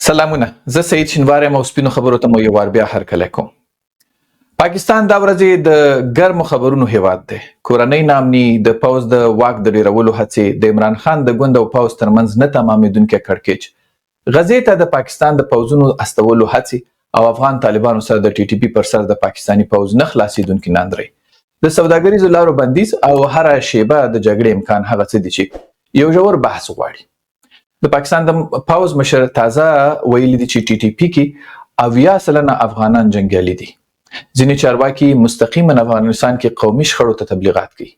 سلامونه، زه سعید شینواری یم او سپینو خبرو ته مو یو وار بیا هرکلی کوم. پاکستان دا ورځې د ګرمو خبرونو هیواد دی. کورنۍ ناامني، د پوځ د واک د ډیرولو هڅې، د عمران خان د ګوند او پوځ ترمنځ نه تمامېدونکی کړکېچ، غزې ته د پاکستان د پوځونو استولو هڅې او افغان طالبانو سره د ټي ټي پي پر سر د پاکستاني پوځ نه خلاصېدونکي ناندرۍ، د سوداګریزو لارو بندیز او هره شیبه د جګړې امکان هغه څه دي چې یو ژور بحث غواړي. د پاکستان د پوځ مشر تازه ویلي دي چې ټي ټي پي کې 80% افغانان جنګیالي دي. ځینې چارواکي مستقیما افغانستان کې قومي شخړو ته تبلیغات کوي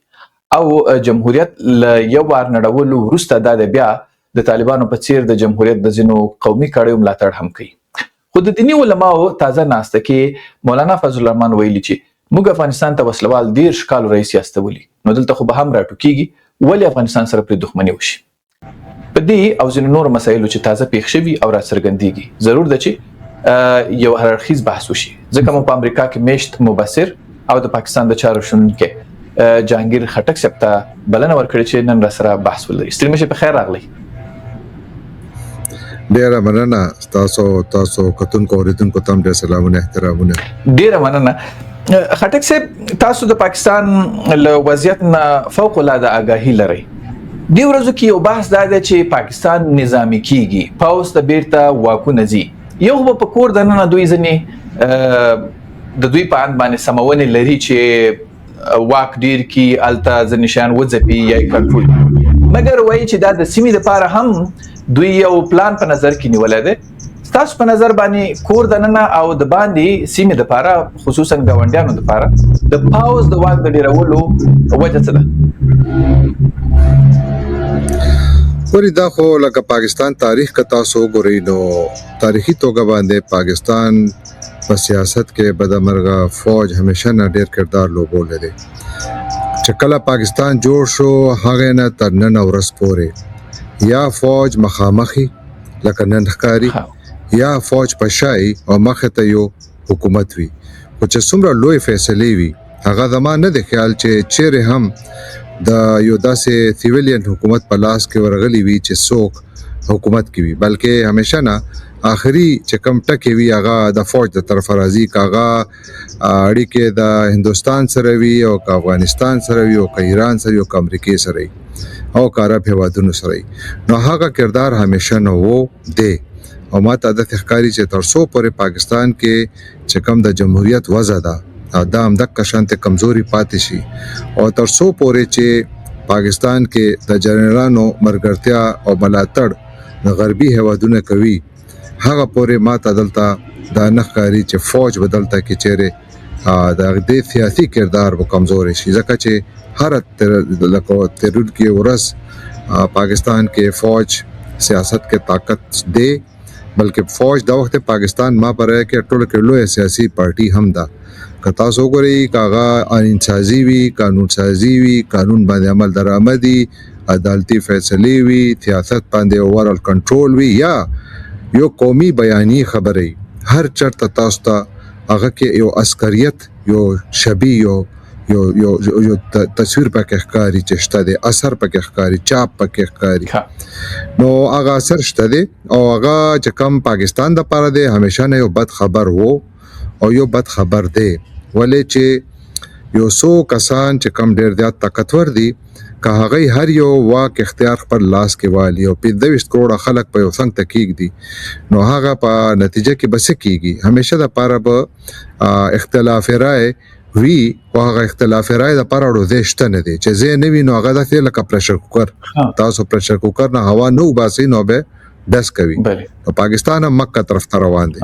او جمهوریت له یو وار نړولو وروسته دا بیا د طالبانو په څیر د جمهوریت د ځینو قومي کړیو ملاتړ هم کوي. خو د دیني علماو تازه ناسته کې مولانا فضل الرحمن ویلي چې موږ افغانستان ته وسلوال 10 کالو رئیس استولي، نو دلته خو به هم راټوکیږي ولې افغانستان سره پرې دښمني وشي. په دې او ځینو نورو مسایلو چې تازه پیښ شوي او راڅرګندېږي ضرور ده چې یو هررخیز بحث وشي، ځکه مو په امریکا کې میشت مبصر او د پاکستان د چارو شنونکی جهانګیر خټک صاحب ته بلنه ورکړې چې نن راسره بحث ولري. ستړي مشه په خیر راغلی. ډیره مننه تاسو کتونکو اوریدونکو ته ډیر سلامونه احترامونه. ډیره مننه خټک صاحب، تاسو د پاکستان له وضعیت نه فوق العاده آگاهي لرئ. دې ورځو کې یو بحث دا دی چې پاکستان نظامي کیږي، پوځ ته بیرته واکونه ځي، یو خو په کور دننه دوی ځینې د دوی په اند باندې سمونې لري چې واک ډیر کی الته ځینې شیان وځپي یا یې کنټرول، مګر وایي چې دا د سیمې لپاره هم دوی یو پلان په نظر کې نیولی دی. ستاسو په نظر باندې کور دننه او د باندې سیمې لپاره خصوصا ګاونډیانو لپاره د پوځ د واک د ډیرولو وجه څه ده؟ وری دا خو لکه پاکستان تاریخ که تاسو وګورئ نو تاریخي توګه باندې پاکستان په سیاست کې بدمرغه فوج همیشه نه ډیر کردار لوبولی دی. چې کله پاکستان جوړ شو هغې نه تر نن ورځ پورې یا فوج مخامخي لکه نن ښکاري یا فوج په شای او مخې ته یو حکومت وي، خو چې څومره لوی فیصلې وي هغه زما نه دی خیال چې چیرې هم د یو داسې سیویلین حکومت په لاس کې ورغلی وي چې څوک حکومت کوي، بلکې همیشه نه آخري چې کم ټکې وي هغه د فوج د طرفه راځي، که هغه اړیکې د هندوستان سره وي او که افغانستان سره وي او که ایران سره وي او که امریکې سره وي او که عرب هیوادونو سره وي، نو هغه کردار همیشه نه و دی. او ما ته داسې ښکاري چې تر څو پورې پاکستان کې چې کم د جمهوریت وضع ده دا همدغه شانتې کمزوري پاتې شي او تر څو پورې چې پاکستان کې د جنرالانو ملګرتیا او ملاتړ د غربي هیوادونه کوي هغه پورې ما ته دلته دا نه ښکاري چې فوج به دلته کې چیرې د دې سیاسي کردار به کمزوری شي، ځکه چې هر لکه تیرونکي ورځ پاکستان کې فوج سیاست کې طاقت دی، بلکې فوج دا وخت پاکستان ما پرې کې ټول کې لوی سیاسي پارټي هم ده. که تاسو وګورئ که هغه آئین سازي وي، قانون سازي وي، قانون باندې عمل درآمدي، عدالتي فیصلې وي، سیاست باندې اوورال کنټرول وي یا یو قومي بیاني خبرې، هر چرته تاسو ته هغه کې یو عسکریت یو شبي یو تصویر پکې ښکاري چې شته دی، اثر پکې ښکاري، چاپ پکې ښکاري، نو هغه اثر شته دی او هغه چې کم پاکستان دپاره دی همیشه نه یو بد خبر وو او یو بد خبر دی، ولې چې یو څو کسان چې کم ډیر زیات طاقتور دي که هغوی هر یو واک اختیار خپل لاس کې والي او 25 کروڑه خلک په یو څنګ ته کېږدي، نو هغه په نتیجه کې به څه کېږي، همیشه دپاره به اختلاف رای وي او هغه اختلاف رای دپاره اړوځی شته نه دی، چې ځای نه وي نو هغه داسې لکه پرشر کوکر، تاسو پرشر کوکر نه هوا نه وباسئ نو به ډس کوي. په پاکستان هم مکه طرف ته روان دي.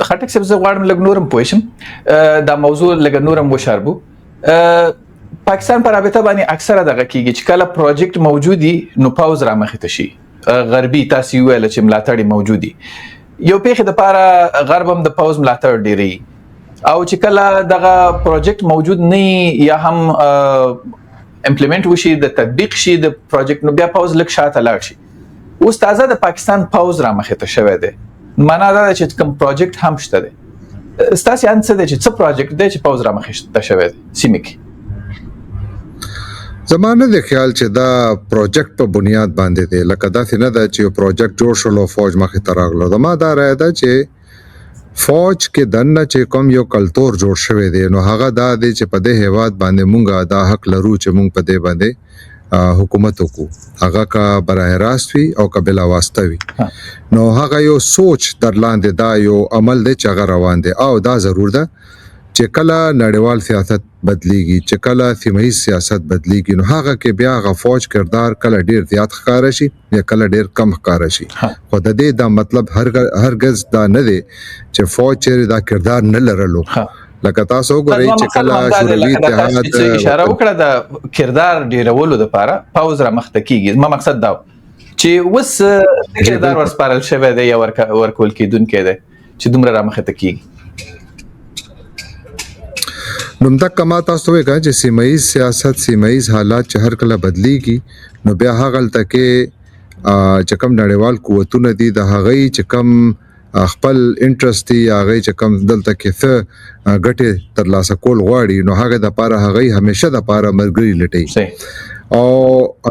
خټک صاحب زه غواړم لږ نورم پوه شم، دا موضوع لږ نورم وشاربو. پاکستان په رابطه باندې اکثره دغه کېږي چې کله پروجیکټ موجود وي نو پوځ رامخې ته شي، غربي تاسو یې ویل چې ملاتړ موجود وي، یو پیښې دپاره غرب هم د پوځ ملاتړ ډېروي، او چې کله دغه پروجیکټ موجود نه یا هم امپلیمنټ وشي د تطبیق شي د پروجیکټ، نو بیا پوځ لږ شاته لاړ شي. اوس تازه د پاکستان پوځ رامخې ته شوی دی، معنا دا ده چې کوم پروجیکټ هم شته دی. ستاسې اند څه دی چې څه پروجیکټ دی چې پوځ رامخې ته شوی دی سیمې کې؟ زمانه د خیال چې دا پروجیکټ په بنیاد باندې دی، لکه داسې نه ده چې یو پروجیکټ جوړ شول او فوج مخې ته راغلو. زما دا رایه ده چې فوج کې دننه چې کوم یو کلتور جوړ شوی دی نو هغه دا دی چې په دې هیواد باندې مونږه دا حق لرو چې مونږ په دې باندې حکومت وکړو، هغه کا براه راست وي او کا بلا واسطه وي. نو هغه یو سوچ در لاندې دا یو عمل دی چې هغه روان دی او دا ضرور ده چې کله نړیوال سیاست بدلیږي، چې کله سیمه‌یز سیاست بدلیږي، نو هغه کې بیا هغه فوج کردار کله ډیر زیات ښکاره شي یا کله ډیر کم ښکاره شي. خو د دې دا مطلب هرگز دا نه دی چې فوج چیرې دا کردار نه لرلو. لکه تاسو وګورئ چې کله شوروي اتحاد اشاره وکړه د کردار ډیرولو لپاره پاوز را مخته کیږي. ما مقصد دا چې وس کردار ورسپارل شوی دی یا ورکول کیدونکې دی چې دومره را مخته کیږي. نو دا کما تاسو وایي چې سیمه‌یز سیاست، سیمه‌یز حالات چې هر کله بدلیږي نو بیا هغه تلته چې کوم نړیوال قوتونه دي د هغه چې کوم خپل انټرست دی، هغه چې کوم دلته کې څه ګټه ترلاسه کول غواړي نو هغه د پاره هغه همیشه د پاره مرګري لټي او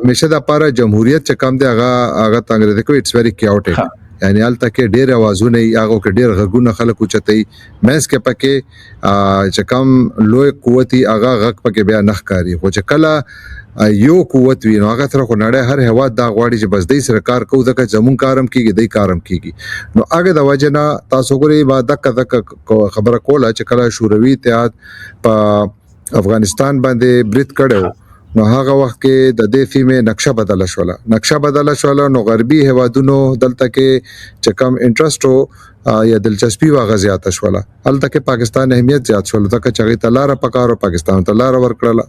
همیشه د پاره جمهوریت چې کوم دی هغه تنګره کوي. اټس ویری کیوټیک، یعنی الته کې ډېر اوازونه یې هغه کې ډېر غږونه خلک اوچتای مېس کې پکې چې کوم لوی قوتي هغه غږ پکې بیا نخ کاری. خو چې کله یو قوت وي نو هغه سره خو نړۍ هر هوا دا غواړي چې بس دای سره کار کوو ځکه زمون کارم کیږي دای کارم کیږي. نو هغه د وجنه تاسو ګورئ با دک خبره کوله چې کله شوروي اتحاد په افغانستان باندې برید کړو نو هغه وخت کې د دې سیمې نقشه بدله شوله نو غربي هوادونو دلته کې چې کم انټرست یا دلچسپي واغ زیاته شوله، هلته کې پاکستان اهمیت زیات شول ځکه چې هغه تلاره پکارو پاکستان تلاره ورکړله.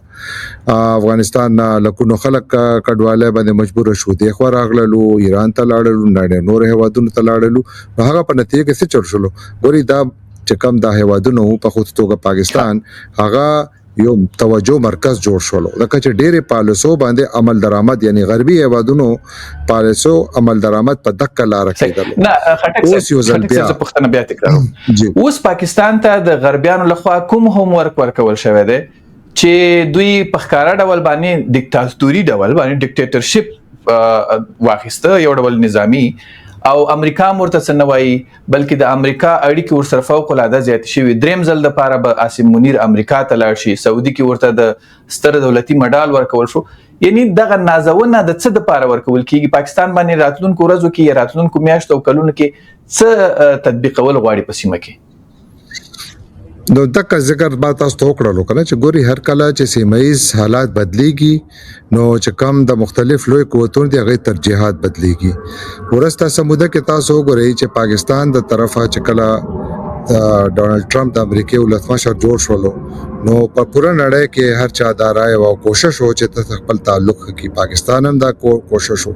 افغانستان لکونو خلک کډواله باندې مجبور شو دي خو راغللو ایران ته لاړلو، نور هوادونو ته لاړلو. هغه په نتیجه کې څه چل شلو ګوري دا چې کم د هوادونو په خود توګه پاکستان هغه یو توجه مرکز جوړ شولو لکه چې ډېرې پالیسو باندې عمل درآمد یعنی غربي هیوادونو پالیسو عمل درآمد په دک لار کېدل. نه خټک یو ځل بیا پښتنه بیا تکراروم. اوس پاکستان ته د غربیانو لخوا کوم هوم ورک ورکول شوی دی چې دوی په ښکارا ډول باندې دیکتاتوري ډول باندې ډیکټیټرشپ واخیسته، یو ډول نظامی او امریکا مرته سنوي بلکې د امریکا اړیکې ورسره فوق العاده زیات شوی. دریم ځل د پاره به عاصم منیر امریکا ته لاړ شي، سعودي کې ورته د ستر دولتي مډال ورکول شو. یعنی دغه نازونه د څه د پاره ورکول کیږي؟ پاکستان باندې راتلونکو ورځو کې یا راتلونکو میاشتو او کلونو کې څه تطبیقول غواړي په سیمه کې؟ نو دغه ذکر با تاسو ته وکړلو کنه چې ګوري هر کله چې سیمه‌یز حالات بدلیږي نو چې کم د مختلف لوی قوتونو د غي ترجیحات بدلیږي. ورسته سموده کې تاسو وګورئ چې پاکستان د طرفه چې کله ډونالد ټرمپ د امریکای ولسمشر جوړ شولو نو په پوره نړۍ کې هر چا دا رائے او کوشش و چې ته خپل تعلق کې پاکستان هم دا کوشش و.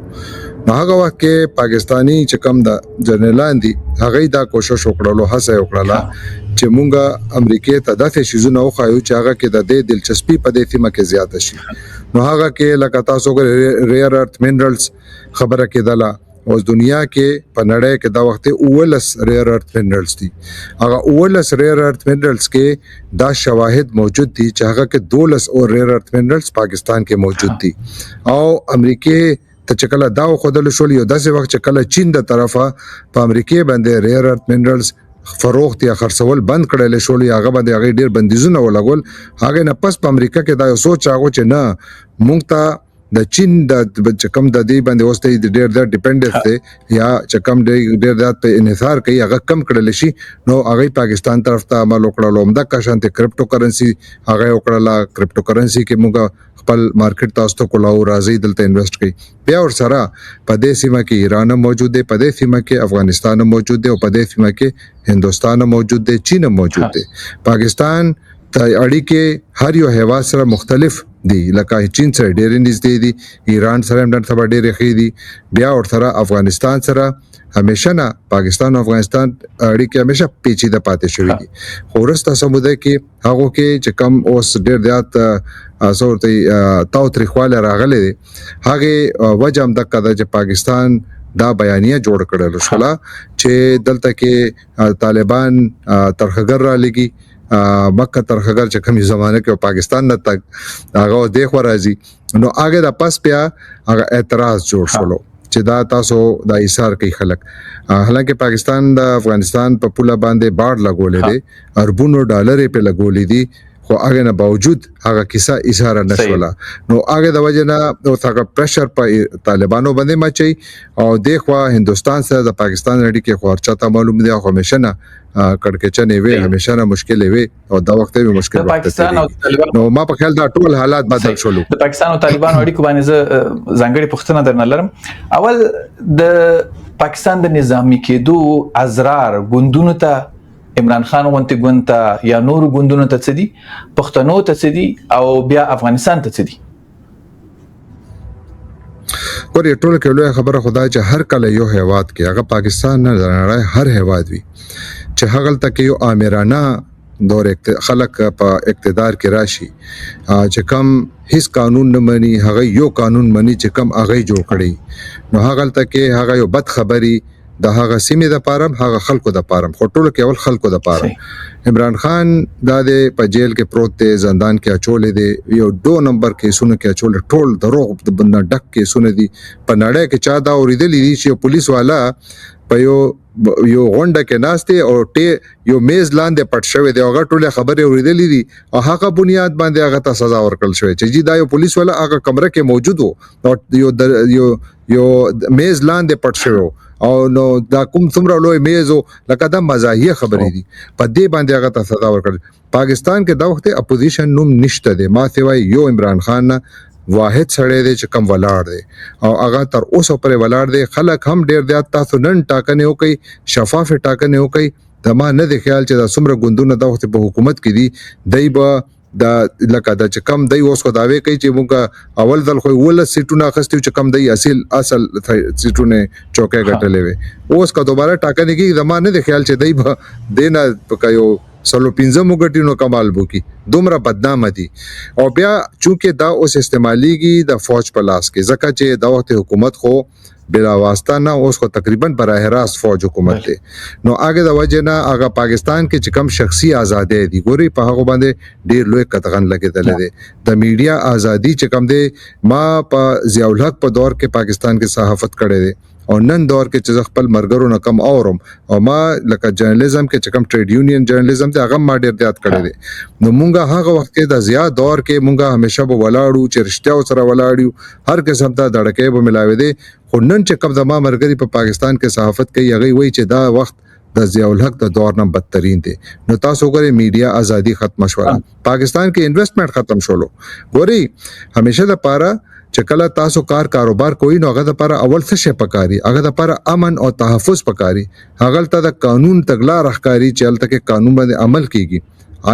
نو هغه وخت کې پاکستانی چې کم د جنرالان دي هغه دا کوشش وکړلو، هڅه وکړه چې مونږه امریکای ته داسې شیزونه وخایو چې هغه کې د دې دلچسپي په دې سیمه کې زیاته شي. نو هغه کې لکه تاسو ګورئ ریئر ارث منرالز خبره کېدله او دنیا کې په نړۍ کې دا وخت 19 ریئر ارث منرالز دي. هغه 19 ریئر ارث منرالز کې دا شواهد موجود دي چې هغه کې 12 اور ریئر ارث منرالز پاکستان کې موجود دي او امریکای ته چې کله دا خودل شول یو داسې وخت چې کله چین د طرفه په امریکای باندې ریئر ارث منرالز فروخت یا خرڅول بند کړل شول یا هغه باندې هغه ډیر بندیزونه ولګول. هغه نه پس په امریکا کې دا یو سوچ هغه چې نه مونږ ته د چین د کم د دې باندې وسته د ډیر د ډیپندنس دی یا چې کم ډیر د انحصار کوي هغه کم کړل شي. نو هغه پاکستان طرف ته عمل وکړلو همدا کا شانته کرپټو کرنسی هغه وکړه. کرپټو کرنسی کې موږ خپل مارکیټ تاسو ته کولاو راځي دلته انویسټ کوي. بیا ور سره په دې سیمه کې ایران موجود دی، په دې سیمه کې افغانستان موجود دی او په دې سیمه کې هندوستان موجود دی، چین موجود دی. پاکستان ته اړیکې هر یو هیواد سره مختلف دي، لکه چین سره ډېر نږدې دي، ایران سره هم ډېر ډېر ښه دي. بیا ور سره افغانستان سره همیشه نه پاکستان او افغانستان اړیکې همیشه پیچیده پاتې شوې دي. خو وروسته سموده کې هغه کې چې کم اوس ډېر زیات صورتي تاو تریخواله راغلي دي هغه وجه هم دغه چې پاکستان دا بیانیه جوړ کړل شو چې دلته کې طالبان ترخګر را لګي مکه ترخګر چې کومې زمانه کې پاکستان نه تک هغه د خو راځي نو هغه د پس بیا هغه اعتراض جوړ شولو چې دا تاسو د ایثار کوي خلک حالانکه پاکستان د افغانستان په پوله باندې باډ لګولې دي اربونو ډالر په لګولې دي خو هغه نه باوجود هغه کیسه اشاره نشوله نو هغه د وجه نه او څنګه پریشر په طالبانو باندې مچي او د خو هندستان سره د پاکستان اړیکې خو ارچاته معلوم دي خو همیشه نه کڑکچنې وي همیشه نه مشکل وي او دا وخت به مشکل پاکستان او طالبان نو ما په خیال دا ټول حالات بدل شول د پاکستان او طالبان اړیکو باندې ځانګړي پوښتنه درنه لرم اول د پاکستان د نظامی کېدو ازرار ګوندونو ته عمران خان غونتی ګونتا یا نور ګوندونو ته څه دي پښتنو ته څه دي او بیا افغانستان ته څه دي ګورې ټول کې لوی خبره خدای چې هر کله یو هیواد کې هغه پاکستان نه لري هر هیواد وي چې هغه تک یو آمرانه دور خلک په اقتدار کې راشي چې کم هیڅ قانون نه مني هغه یو قانون مني چې کم هغه جوړ کړي نو هغه تک هغه یو بد خبري د هغه سیمې د پارم هغه خلکو د پارم خو ټول کې اول خلکو د پارم عمران خان د په جیل کې پروت دی زندان کې اچولې دی یو 2 نمبر کیسونه کې اچولې ټول دروغ د بنده ډک کیسونه دي په نړۍ کې چا دا اوریدلې دي چې پولیس والا په یو غونډه کې ناشته او یو میز لاندې پټ شوی دی هغه ټول خبرې اوریدلې دي او هغه بنیاد باندې هغه ته سزا ورکړل شوی چې جی دا یو پولیس والا هغه کمره کې موجود وو یو میز لاندې پټ شوی او نو دا کوم څومره لوی میزو لکه دا مزاحیه خبرې دي په دې باندې هغه ته سزا ورکړل پاکستان کې دا وخت اپوزیشن نوم نشته دی ما سیوای یو عمران خان واحد سړی دی چې کم ولاړ دی او هغه تر اوسه پرې ولاړ دی خلک هم ډیر زیات تاسو نن ټاکنه وکي شفاف ټاکنه وکي دا ما نه دی خیال چې دا څومره ګوندونه د وخت په حکومت کې دي دای به دا لکه دا چې کم دی اوس خو داوی کوي چې موږ اول ځل خو ول سیټونه اخستو چې کم دی اصل سیټونه چوکې غټلې وي اوس کا دوباره ټاکنه کې زمانه د خیال چې دی به دینه پکایو سلو 15 مګټینو کمال بو کی دومره بدنامه دي او بیا چونکه دا اوس استعماليږي د فوج په لاس کې ځکه چې دا وخت حکومت خو بلا واسطه نه اوس خو تقریبا براه راست فوج حکومت دی نو هغه د وجه نه هغه پاکستان کې چې کم شخصي ازادي دي ګوري په هغه باندې ډیر لوی قطغن لګیدل دي د میډیا ازادي چې کم دی ما په ضیاء الحق په دور کې پاکستان کې صحافت کړي دي او نن دور کې چې خپل مرګرو نه کم اورم او ما لکه جرنالیزم کې چې کم ټریډ یونین جرنالیزم ته هغه ما ډیر زیات کړی دي نو مونږه هغه وخت کې د زیات دور کې مونږه همیشه به ولاړو چې رښتیا سره ولاړو هر قسم ته دړکې به ملاوي دي خو نن چې کم زما مرګري په پاکستان کې صحافت کوي هغه وایي چې دا وخت د ضیاء الحق د دور نه بدترین دي نو تاسو ګورئ میډیا ازادي ختم شوه پاکستان کې انویسټمنٹ ختم شولو ګورئ همیشه د پاره چې کله تاسو کاروبار کوئ نو هغه د لپاره اول څه شي پکاري هغه د لپاره امن او تحفظ پکاري هغه ته د قانون تګلا راخکاری چې هلته کې قانون باندې عمل کیږي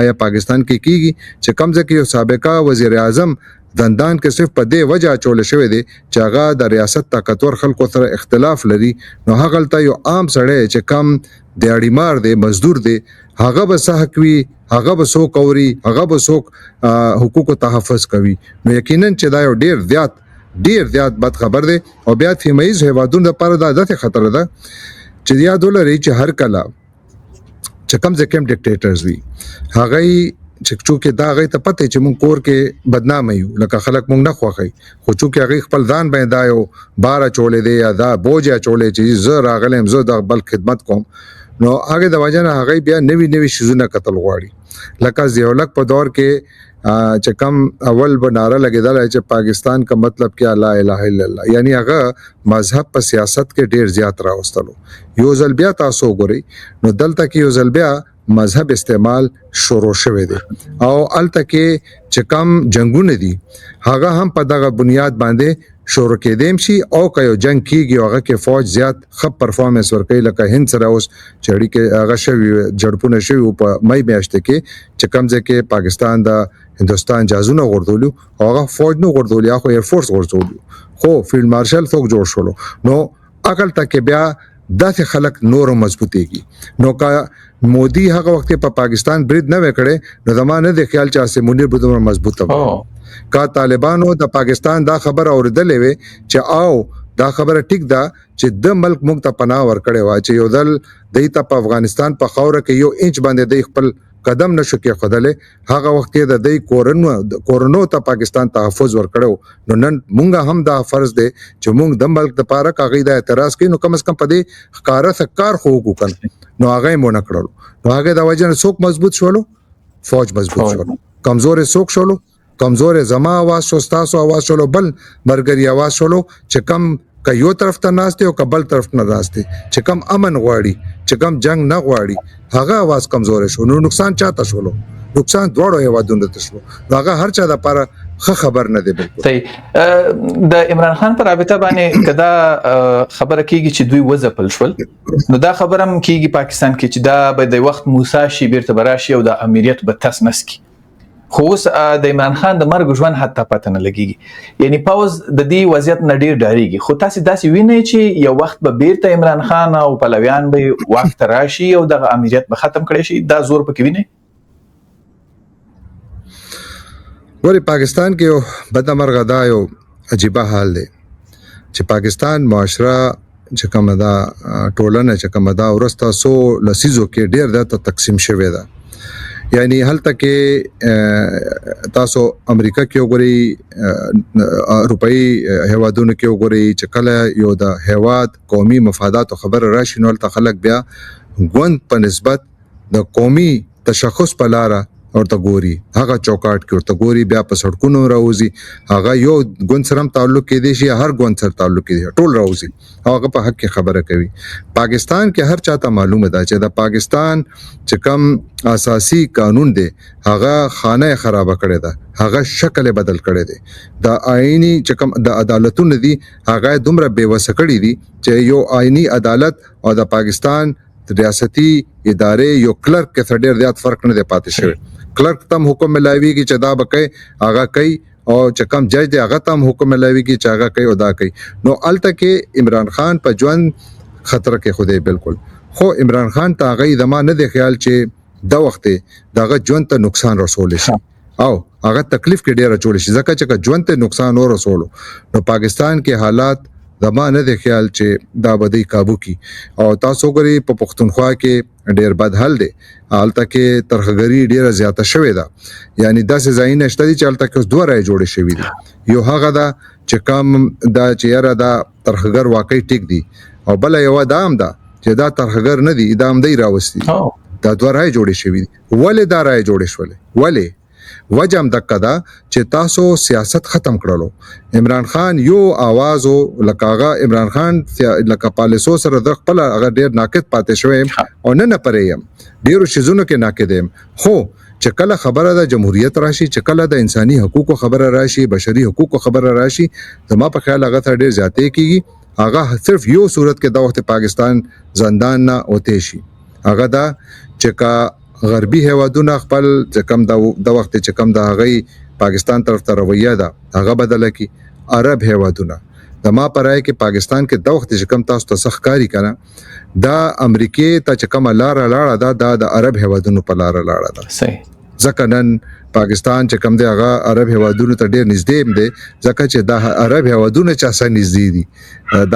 آیا پاکستان کې کیږي چې کم ځکه یو سابقہ وزیر اعظم زندان کې صرف په دې وجه چول شوی دی چې هغه د ریاست طاقتور خلکو سره اختلاف لري نو هغه ته یو عام سړی چې کم دیاړي مار دی مزدور دی هغه به صحق وي هغه به سو کوري هغه به سو حقوق تحفظ کوي نو یقینا چې دا یو ډیر زیات بد خبر دی او بیا فیمایز هوادونو لپاره دا د خطر ده چې یاد ولرئ چې هر کله چې کم ځکه ډیکټیټرز وي هغه چې دا غي ته پته چې مونږ کور کې بدنام یو لکه خلک مونږ نه خوخي خو چې هغه خپل ځان باندې دا یو بار چولې دی یا دا بوجا چولې چې زه راغلم زه د بل خدمت کوم نو هغه د وجه نه هغه بیا نوی شیزونه قتل غواړي لکه ضیاء الحق په دور کې چې کم اول بناره لګیدل چې پاکستان کا مطلب کیا لا اله الا الله یعنی هغه مذهب په سیاست کې ډیر زیات راوستلو یو ځل بیا تاسو ګورئ نو دلته کې یو ځل بیا مذهب استعمال شروع شوه دي او الته کې چې کم جنگونه دي هغه هم په دغه بنیاد باندې شروع کېدیم شي او کيو جنگ کیږي هغه کې فوج زیات خپ پرفارمنس ورکوي لکه هند سره اوس چړي کې هغه شوی جړپونه شوی په مې میاشت کې چې کم ځکه پاکستان د هندستان جازونه غردولو هغه فوج نو غردولیا خو ایر فورس غردولو خو فیلډ مارشل څوک جوړ شولو نو عقل تک بیا داسې خلک نور مضبوطيږي نو کا مودي هغه وخت په پاکستان برید نه وکړي نو زمانه د خیال چا سه منیر به دومره مضبوطه کا طالبانو د پاکستان دا خبر اوریدلې وي چې آو دا خبره ټیک ده چې د ملک موږ ته پناه ورکړي وا چې یو ځل د ته په افغانستان په خوره کې یو انچ باندې د خپل قدم نشو کې خدله هغه وخت کې د دې کورونو ته پاکستان تحفظ ورکړو. نو نن مونږه هم دا فرض دی چې مونږ د ملک د پاره کاغی دا اعتراض کوي، نو کم از کم پدې ښکارا سکار خو وکړو. نو هغه مونږ نه کړلو. نو هغه د وجه نه څوک مضبوط شولو؟ فوج مضبوط شولو. کمزور څوک شولو؟ کمزور زما आवाज شو، تاسو आवाज شولو، بل مرګري आवाज شولو چې کم که یو طرف ته ناشته او کبل طرف نه ناشته، چې کم امن غواړي، چې کم جنگ نه غواړي، هغه आवाज کمزور شو. نو نقصان چاته شولو؟ نقصان دواړو هیوادونو ته شو. هغه هر چا د لپاره خبر نه دی. بالکل صحیح. د عمران خان پر رابطه باندې کدا خبره کیږي چې دوی وځپل شول، نو دا خبره هم کیږي پاکستان کې چې دا به د وخت موسی شي بیرته براشي او د امریت به تاس نسکی. خو اوس د عمران خان د مرګ ژوند حتی پته نه لګیږي. یعنی پاوز د دې وضعیت نه ډیر ډاریږي. خو تاسو داسې وینئ چې یو وخت به بیرته عمران خان او پلویان به وخت راشي او د امریت به ختم کړي شي. دا زور پکې وینئ؟ ولی پاکستان کې یو بدمرغه دا یو عجیبه حال دی چې پاکستان معاشره چې کومه دا ټولنه چې کومه دا ورسته سو لسیزو کې ډیر د تقسیم شوی ده. یعنی هلته کې تاسو امریکا کې وګورئ، اروپאי هیوادونو کې وګورئ، چې کله یو د هیواد قومي مفادات خبر راشي نو هلته خلک بیا غوند په نسبت د قومي تشخص په لاره ورته ګوري، هغه چوکاټ کې ورته ګوري، بیا په سړکونو راوځي، هغه یو ګوند سره تعلق کې دی شي، هر ګوند سره تعلق کې دی، ټول راوځي، هغه په حق کې خبره کوي. پاکستان کې هر چاته معلومه ده چې د پاکستان چې کم اساسي قانون دی هغه خانه خراب کړی ده، هغه شکل بدل کړی دی. د آئینی چې کم د عدالتونو دي هغه دومره بیوسه کړی دي چې یو آئینی عدالت او د پاکستان ریاستی ادارې یو کلرک کې ډېر زیات فرق نه دی پاتې شوی. کلرک تم حکم ملایوي کی چې دا بکې هغه کوي او چې کم جج دی هغه تم حکم ملایوي کی چې هغه کوي او دا کوي. نو الته کې عمران خان په ژوند خطر کې خوده بالکل. خو عمران خان ته هغه دما نه دی خیال چې دا وخت دغه ژوند ته نقصان رسول شي او هغه تکلیف کې ډیره جوړ شي، ځکه چې ژوند ته نقصان اور رسولو. نو پاکستان کې حالات دما نه دی خیال چې دا بدی قابو کی. او تاسو ګوري په پښتونخوا کې ډیر بد حل دی، حالت کې ترخګری ډیره زیاته شوې ده. یعنی داسې ځای نشته چې حالت کې اوس دوه راي جوړې شوې دي. یو هغه دا چې کم دا چې یاره دا ترخګر واقعي ټیک دی، او بل یو دا هم دا چې دا ترخګر نه دی، دا هم دی راوستي. دا دوه راي جوړې شوې دي. ولې دا راي جوړې شولې؟ ولې؟ وجه هم دغه ده چې تاسو سیاست ختم کړلو. عمران خان یو आवाज لکاغه عمران خان لکه پالیسو سره د خپل هغه ډیر ناقد پاتې شوی او نه پرېم ډیرو شیزونو کې ناقدم. خو چې کله خبره د جمهوریت راشي، چې کله د انساني حقوقو خبره راشي، بشري حقوقو خبره راشي، زما په خیال هغه ته ډیر زیاتې کیږي. هغه صرف یو صورت کې د وخت پاکستان زندان نه اوته شي، هغه دا چې کا غربي هیوادونه خپل چې کم د وخت چې کم د هغه پاکستان طرف ته رویه ده هغه بدله کی. عرب هیوادونه د ما پرای کې پاکستان کې د وخت چې کم تاسو ته سخکاری کړه دا امریکای ته چې کم لاړه دا د عرب هیوادونو په لاړه ده. صحیح. ځکه نن پاکستان چې کم دی هغه عرب هیوادونو ته ډیر نږدې دی، ځکه چې د عرب هیوادونو چې اساسا نږدې دي.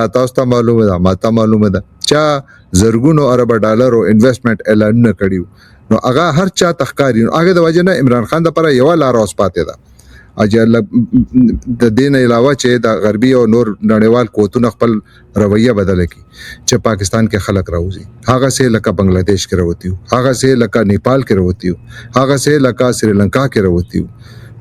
دا تاسو ته معلومه ده، ماته معلومه ده چې زرګونو ارب ډالرو انویسټمنٹ اعلان نه کړیو. نو هغه هر چا تخکاری، هغه د وجه نه عمران خان د لپاره یو لار اوس پاتې ده. اجل د دین علاوه چې د غربي او نور نړیوال قوتونو خپل رویه بدله کی چې پاکستان کې خلک راوځي، هغه سه لکه بنگلاديش کې راوتیو، هغه سه لکه نیپال کې راوتیو، هغه سه لکه سریلانکا کې راوتیو.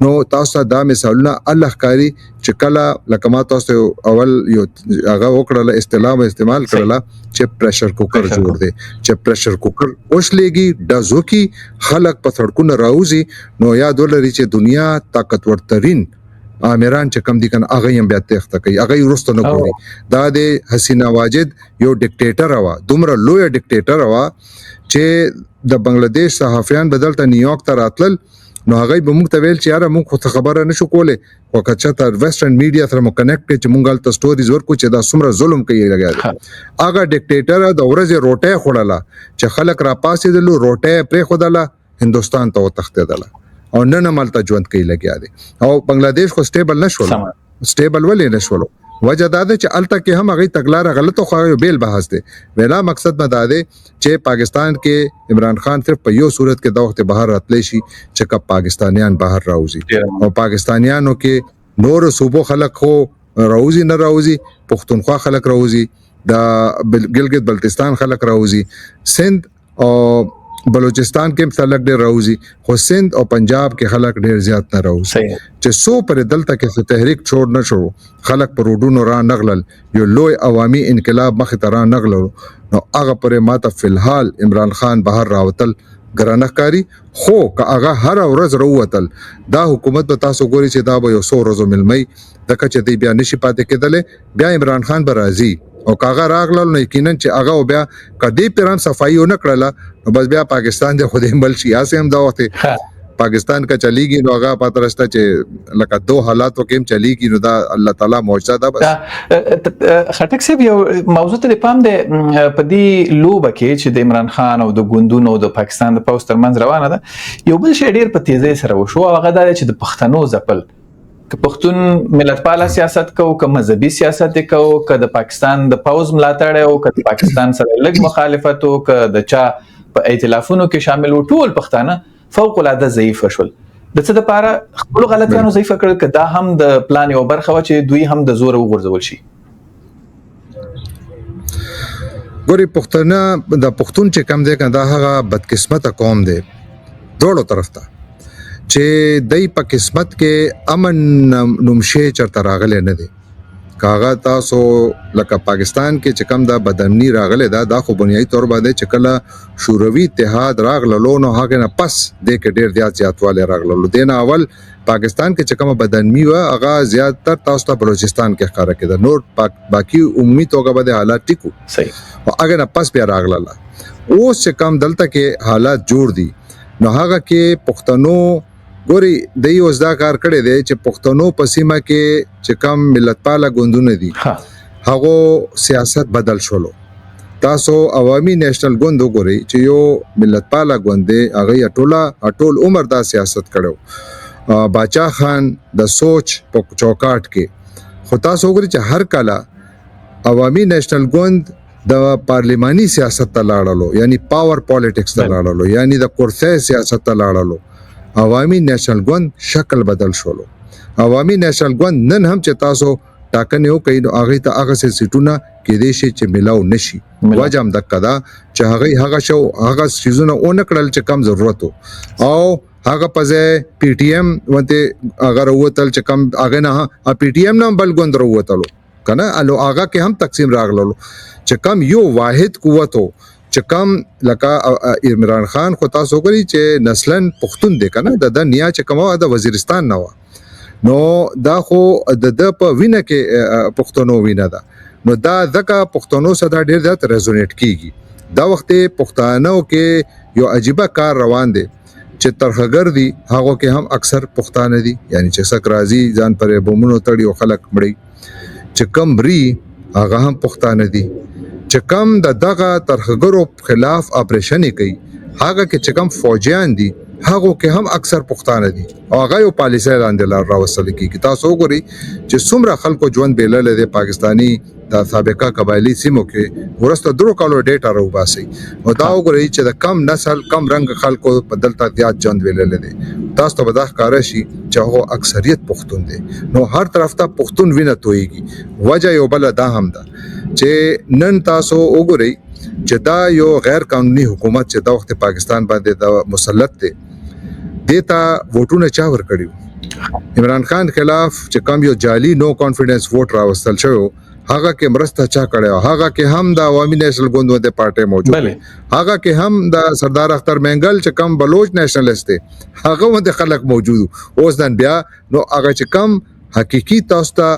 نو تاسو دا مثالونه الله کاری چې کله لکه ما تاسو اول یو هغه وکړه استعمال کړله چې پریشر کوکر جوړ دی، چې پریشر کوکر اوسلېږي دزو کی خلک په سړکونو راوځي. نو یاد ولرئ چې دنیا طاقتور ترين امیران چې کم دي کنه هغه هم بیا تخته کوي، هغه ورسته نه کوي. دا د حسینا واجد یو ډیکټیټر وا، دومره لوی ډیکټیټر وا چې د بنگلاديش صحافیان بدلته نیویارک ته راتلل. نو هغه به موږ ته ویل چې یاره موږ خو خبره نشو کوله، او کچا ته ویسټرن میډیا سره مو کنیکټ چې موږ ته سټوریز ورکو چې دا څومره ظلم کوي لګا. هغه ډیکټیټر د ورځې روټه خوړله چې خلک را پاسې دلو روټه پرې خودله هندستان ته وتښتیدله او نن مالته ژوند کوي لګیا دي. او بنگلاديش خو سټیبل نشول. سټیبل ولې نشول؟ وجه دا ده چې الته کې هم هغه تګلاره غلطه خو یو بیل بحث دی. وینا مقصد ما دا دی چې پاکستان کې عمران خان صرف په یو صورت کې د وخت بهر راتلی شي چې کله پاکستانیان بهر راوځي او پاکستانیانو کې نور صوبو خلک خو راوځي نه راوځي، پښتونخوا خلک راوځي، د ګلګت بلتستان خلک راوځي، سند او بلوچستان کې خلک ډېر راوځي، خو سند او پنجاب کې خلک ډېر زیات نه راوځي. چې سو پر دلته کې تحریک چھوڑ نه شو، خلک پر روډونو را نغلل، یو لوی عوامي انقلاب مخ ته را نغلل، نو هغه پر ماته فلحال عمران خان بهر راوتل ګرانه کاری. خو که هغه هر ورځ راوتل دا حکومت به تاسو ګوري چې دا به یو 100 ورځو ملمي دغه چې دی بیا نشي پاتې کېدل. بیا عمران خان به راځي او کاغه راغلل نو یقینا چې هغه بیا کدی پیران صفایي نه کړله نو بس بیا پاکستان د خود همبل شي. اسه هم دا وخت پاکستان کا چلیږي نو هغه پاتې راسته چې لکه دوه حالاتو کې چلیږي نو دا الله تعالی معجزه ده. بس خټک صاحب یو موضوع ته پام ده په دې لوبه کې چې د عمران خان او د ګوندونو د پاکستان د پوسټر منځ روانه ده، یو بل شی ډیر په تیزی سره وشو، هغه دا چې د پښتنو ځپل که پښتون ملتپاله سیاست کو که مذهبي سیاست کو که د پاکستان د پوز ملاتړ او که د پاکستان سره لږ مخالفت او که د چا په ائتلافونو کې شامل و، ټول پښتانه فوق العاده ضعیف شول. د څه لپاره خپل غلطیانو ضعیف کړل که دا هم د پلان یو برخه و چې دوی هم د زور وغورځول شي. ګوري پښتانه د پښتون چې کم دی کنده هغه بدقسمته قوم دی دوړو طرف ته چې دای په قسمت کې امن نومشه چرته راغله نه دي. کاغه تاسو لکه پاکستان کې چې کم دا بدامنی راغله دا خو بنیادی تور باندې چې کله شوروي اتحاد راغلو نو هغه نه پس د کې ډیر زیاتواله راغلو. دین اول پاکستان کې چې کوم بدامنی و هغه زیاتره تاسو ته بلوچستان کې ښکارا کېده، نور باقی عمومي توګه باندې حالات ټیکو صحیح او هغه نه پس بیا راغله. اوس چې کم دلته کې حالات جوړ دي نو هغه کې پښتنو ګوري د یو ځدا کار کړي دی چې پښتنو په سیمه کې چې کم ملتپاله ګوندونه دي هغه سیاست بدل شولو. تاسو عوامي نېشنل ګوند وګورئ چې یو ملتپاله ګوند دی، هغه ټول عمر دا سیاست کړو باچا خان د سوچ په چوکاټ کې. خو تاسو وګورئ چې هر کله عوامي نېشنل ګوند د پارلیماني سیاست ته لاړلو، یعنی پاور پالیټکس ته لاړلو، یعنی د کرسي سیاست ته لاړلو. عوامي نېشنل ګوند شکل بدل شولو. عوامي نېشنل ګوند نن هم چې تاسو ټاکنه یو کوي نو هغه ته هغه سیټونه کې دي چې ملاو نشي. وجه هم د کدا چې هغه شو هغه سيزونه اون کړل چې کم ضرورت او هغه پځه پی ټی ایم ونته اگر وتل چې کم هغه نه پی ټی ایم نه بل ګوند وروتلو کنه الو هغه کې هم تقسیم راغلو چې کم یو واحد قوت وو چې کم لکه عمران خان خو تاسو وګورئ چې نسلن پښتون دی کنه د نیا چې کومه د وزیرستان نه و نو دا خو د په وینه کې پښتونو وینه ده نو دا ځکه پښتونو سره ډیر زیات ریزونیټ کیږي. دا وخت پښتانو کې یو عجیبه کار روان دی چې ترخګر دي هغه کې هم اکثر پښتانه دي، یعنی چې سک راضي ځان پر بومونو تړي او خلک مړي، چې کم بری هغه هم پښتانه دي، چې کم د دغه ترخګرو خلاف اپریشن کوي هغه کې چې کم فوجیان دي هغه کې هم اکثر پښتانه دي او هغه یو پالیسي لاندې لار راوستل کیږي. تاسو وګورئ چې څومره خلکو ژوند بیلل دي پاکستانی د سابقه قبایلی سیمو کې ورسته درو کالو ډیټا راوباسي او دا وګورئ چې د کم نسل کم رنگ خلکو په دلته زیات ژوند بیلل دي. تاسو ته بداخ کار شي چې هغه اکثریت پښتون دي نو هر طرف ته پښتون وینه تويږي. وجه یو بل دا هم ده چې نن تاسو وګورئ چې دا یو غیر قانوني حکومت چې دا وخت پاکستان باندې د مسلط دی دیتا ووټونه چا ور کړیو عمران خان خلاف چې کوم یو جعلی نو کانفیډنس ووټ راوستل شو هغه کې مرسته چا کړو هغه کې هم د عوامي نېشنل ګوند د پارټي موجود هغه کې هم د سردار اختر مینګل چې کم بلوچ نېشنلست دی هغه د خلک موجود اوس نن بیا نو هغه چې کم حقيقي تاسو ته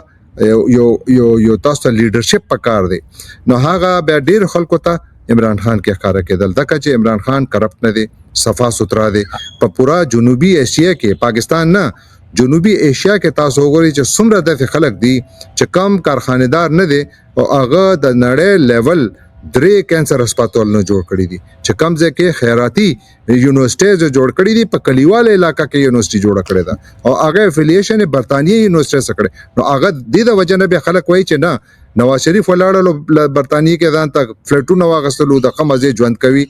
یو تاسو ته لیډرشپ پکار دی نو هغه بیا ډیر خلکو ته عمران خان کې ښکارا کېدل دغه چې عمران خان کرپټ نه دی صفا سوترا دی په پورا جنوبي ایشیا کې پاکستان نه جنوبي ایشیا کې تاسو وګورئ چې څومره د خلک دي چې کم کارخانه‌دار نه دي او هغه د نړۍ لیول 3 کینسر هسپتالونه جوړ کړي دي چې کوم ځای کې خیراتي یونیورسيټیز جوړ کړي دي په کلیواله علاقہ کې یونیورسيټي جوړ کړي ده او هغه افیلیشن برتانیې یونیورسيټي سره کړي نو هغه د دې وجه نه به خلک وایي چې نه نواز شریف ولاړلو برتانیې کې ځان ته فلټونه واغستلو د قمزه ژوند کوي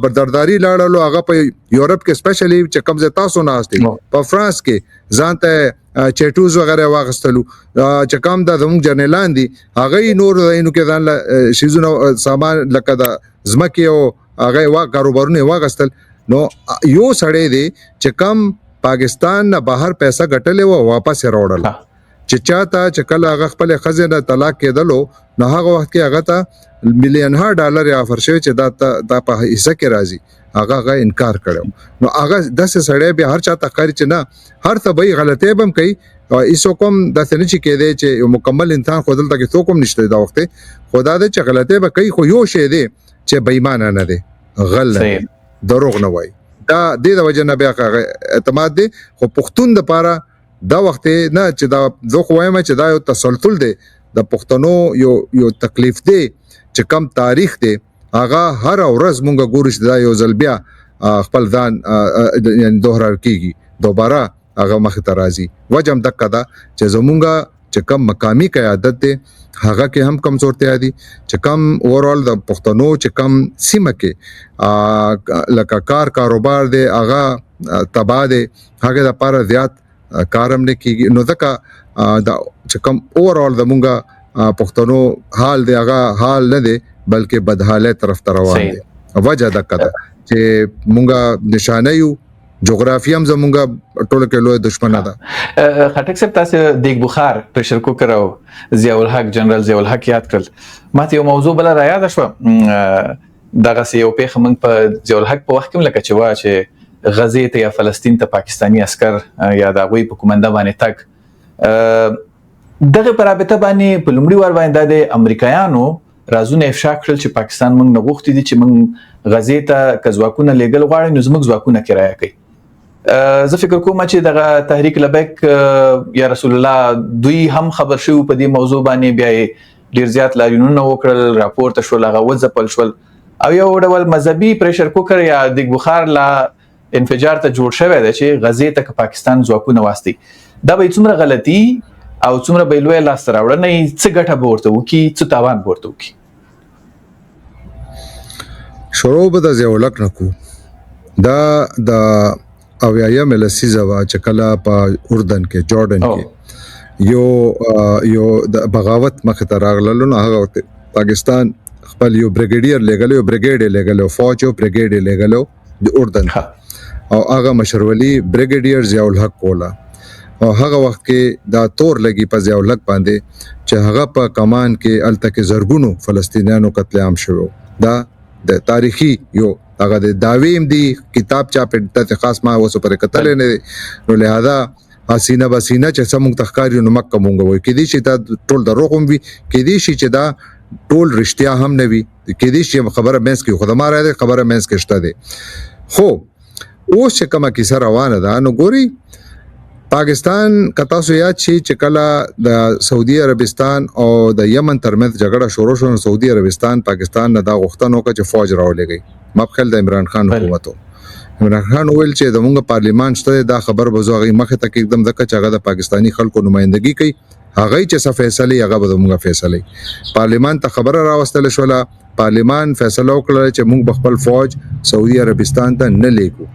بردرداری لاړلو هغه په یورپ کې سپیشلی چې کوم ځای تاسو نه استي په فرانس کې ځان ته چټوز وغیرہ واغستلو چې کوم د زموږ جرنلان دي هغه نور دینو کې ځان شیزونه سامان لکه د زمکه او هغه کاروبارونه واغستل نو یو سړی دی چې کوم پاکستان نه بهر پیسې ګټلې و واپس راوړل چې چاته چې کله هغه خپل خزینه طلاق کېدلو نو هغه وخت کې هغه ته مليونها ډالر افر شوی چې دا په حصہ کې راځي هغه انکار کړو نو هغه د سړی به هر چاته کاری چې نه هر څه به غلطي بم کوي او ایسو کوم د څه چې کېده چې مکمل انسان خودل ته کې څوک هم نشته دا وخت خدا دې چې غلطي به کوي خو یو شی دی چې بېمانه نه دی غل نه دروغ نه وای دا د وجه نه بیا اعتماد دی خو پښتون د پاره دا وخت نه چې دا زه خو وایم چې دا یو تسلسل دی د پښتنو یو تکلیف دی چې کم تاریخ دی هغه هر ورځ مونږ ګورو چې دا یو ځل بیا خپل ځان یعنی دوهرا کیږي دوباره هغه مخ ته راځي وجم دک دا چې زمونږ چې کم مقامی قیادت دی هغه کې هم کمزورتیا دي چې کم اورال د پښتنو چې کم سیمه کې لکه کاروبار دی هغه تبا دی هغه د پاره زیات کارم نه کیږي نو ځکه دا چې کوم اورال د مونږه پښتنو حال دی هغه حال نه دی بلکې بدحاله طرف ته روان دی وجه دا کده چې مونږه نشانه یو جغرافیه هم زمونږه ټوله کې لوی دشمن ده خټک صاحب تاسو دیګ بخار پرشر کوکر او ضیاء الحق جنرال ضیاء الحق یاد کړل ماته یو موضوع بل را یاد شو دغه یو پیښه موږ په ضیاء الحق په وخت کې لکه چې وا چې غزه ته یا فلسطین ته پاکستانی عسكر یا د غوي په کومنده باندې تک دغه پرابطه باندې په لومړي ور باندې د امریکایانو رازونه افشا کړل چې پاکستان موږ نه غوښتي دي چې موږ غزه ته کزواکونه لګل غواړي نو زموږ ځواکونه کرایه کوي زه فکر کوم چې دغه تحریک لبیک یا رسول الله دوی هم خبر شوی په دې موضوع باندې بیا ډیر زیات لاریونونه وکړل راپورته شو لغه وځپل شول او یو ډول مذهبي پرشر کوکر یا د بخار لا انفجار ته جوړ شوی دی چې غزه ته پاکستان ځواکونه واسطي دا به څومره غلطي او څومره به لوی لاس راوړنه څه ګټه به ورته وکي څه تاوان به ورته وکي شروع به د ضیاء الحق نکو دا د اویایم لسیزه وا چې کله په اردن کې جارډن کې یو د بغاوت مخ ته راغلل نو هغه پاکستان خپل یو بریګیډیر لګلو فوج او بریګیډ لګلو د اردن او هغه مشرولی بریګیډیر ضیاء الحق کولا او هغه وخت کې دا تور لګي په ضیاء الحق باندې چې هغه په کمان کې الته کې زرګونو فلسطینیانو قتل عام شوه دا د تاریخي یو هغه د داویم دی کتاب چا په خاص ما وسو پر قتل نه نو لہذا حسینه بسینه چې سمون تخکاری نو مکه مونږ وای کې دي چې دا ټول دروغ هم وي کې دي چې دا ټول رښتیا هم نه وي کې دي چې خبره مینس کې خدامه راځي خبره مینس کې شته دي خو اوس چې کومه کیسه روانه ده نو ګوري پاکستان کتا سو یاد شي چې کله د سعودي عربستان او د یمن ترمنځ جګړه شروع شو نو سعودي عربستان پاکستان نه دا غوښتنه وکړه چې فوج راولېږي مبخل د عمران خان حکومت عمران خان ویل چې زموږ پارلیمان شته دا خبر بزوغي مخه تک एकदम ځکه چې هغه د پاکستانی خلکو نمائندګي کوي هغه چې څه فیصله هغه به موږ فیصله پارلیمان ته خبر راوستل شوله پارلیمان فیصله وکړه چې موږ خپل فوج سعودي عربستان ته نه لیکو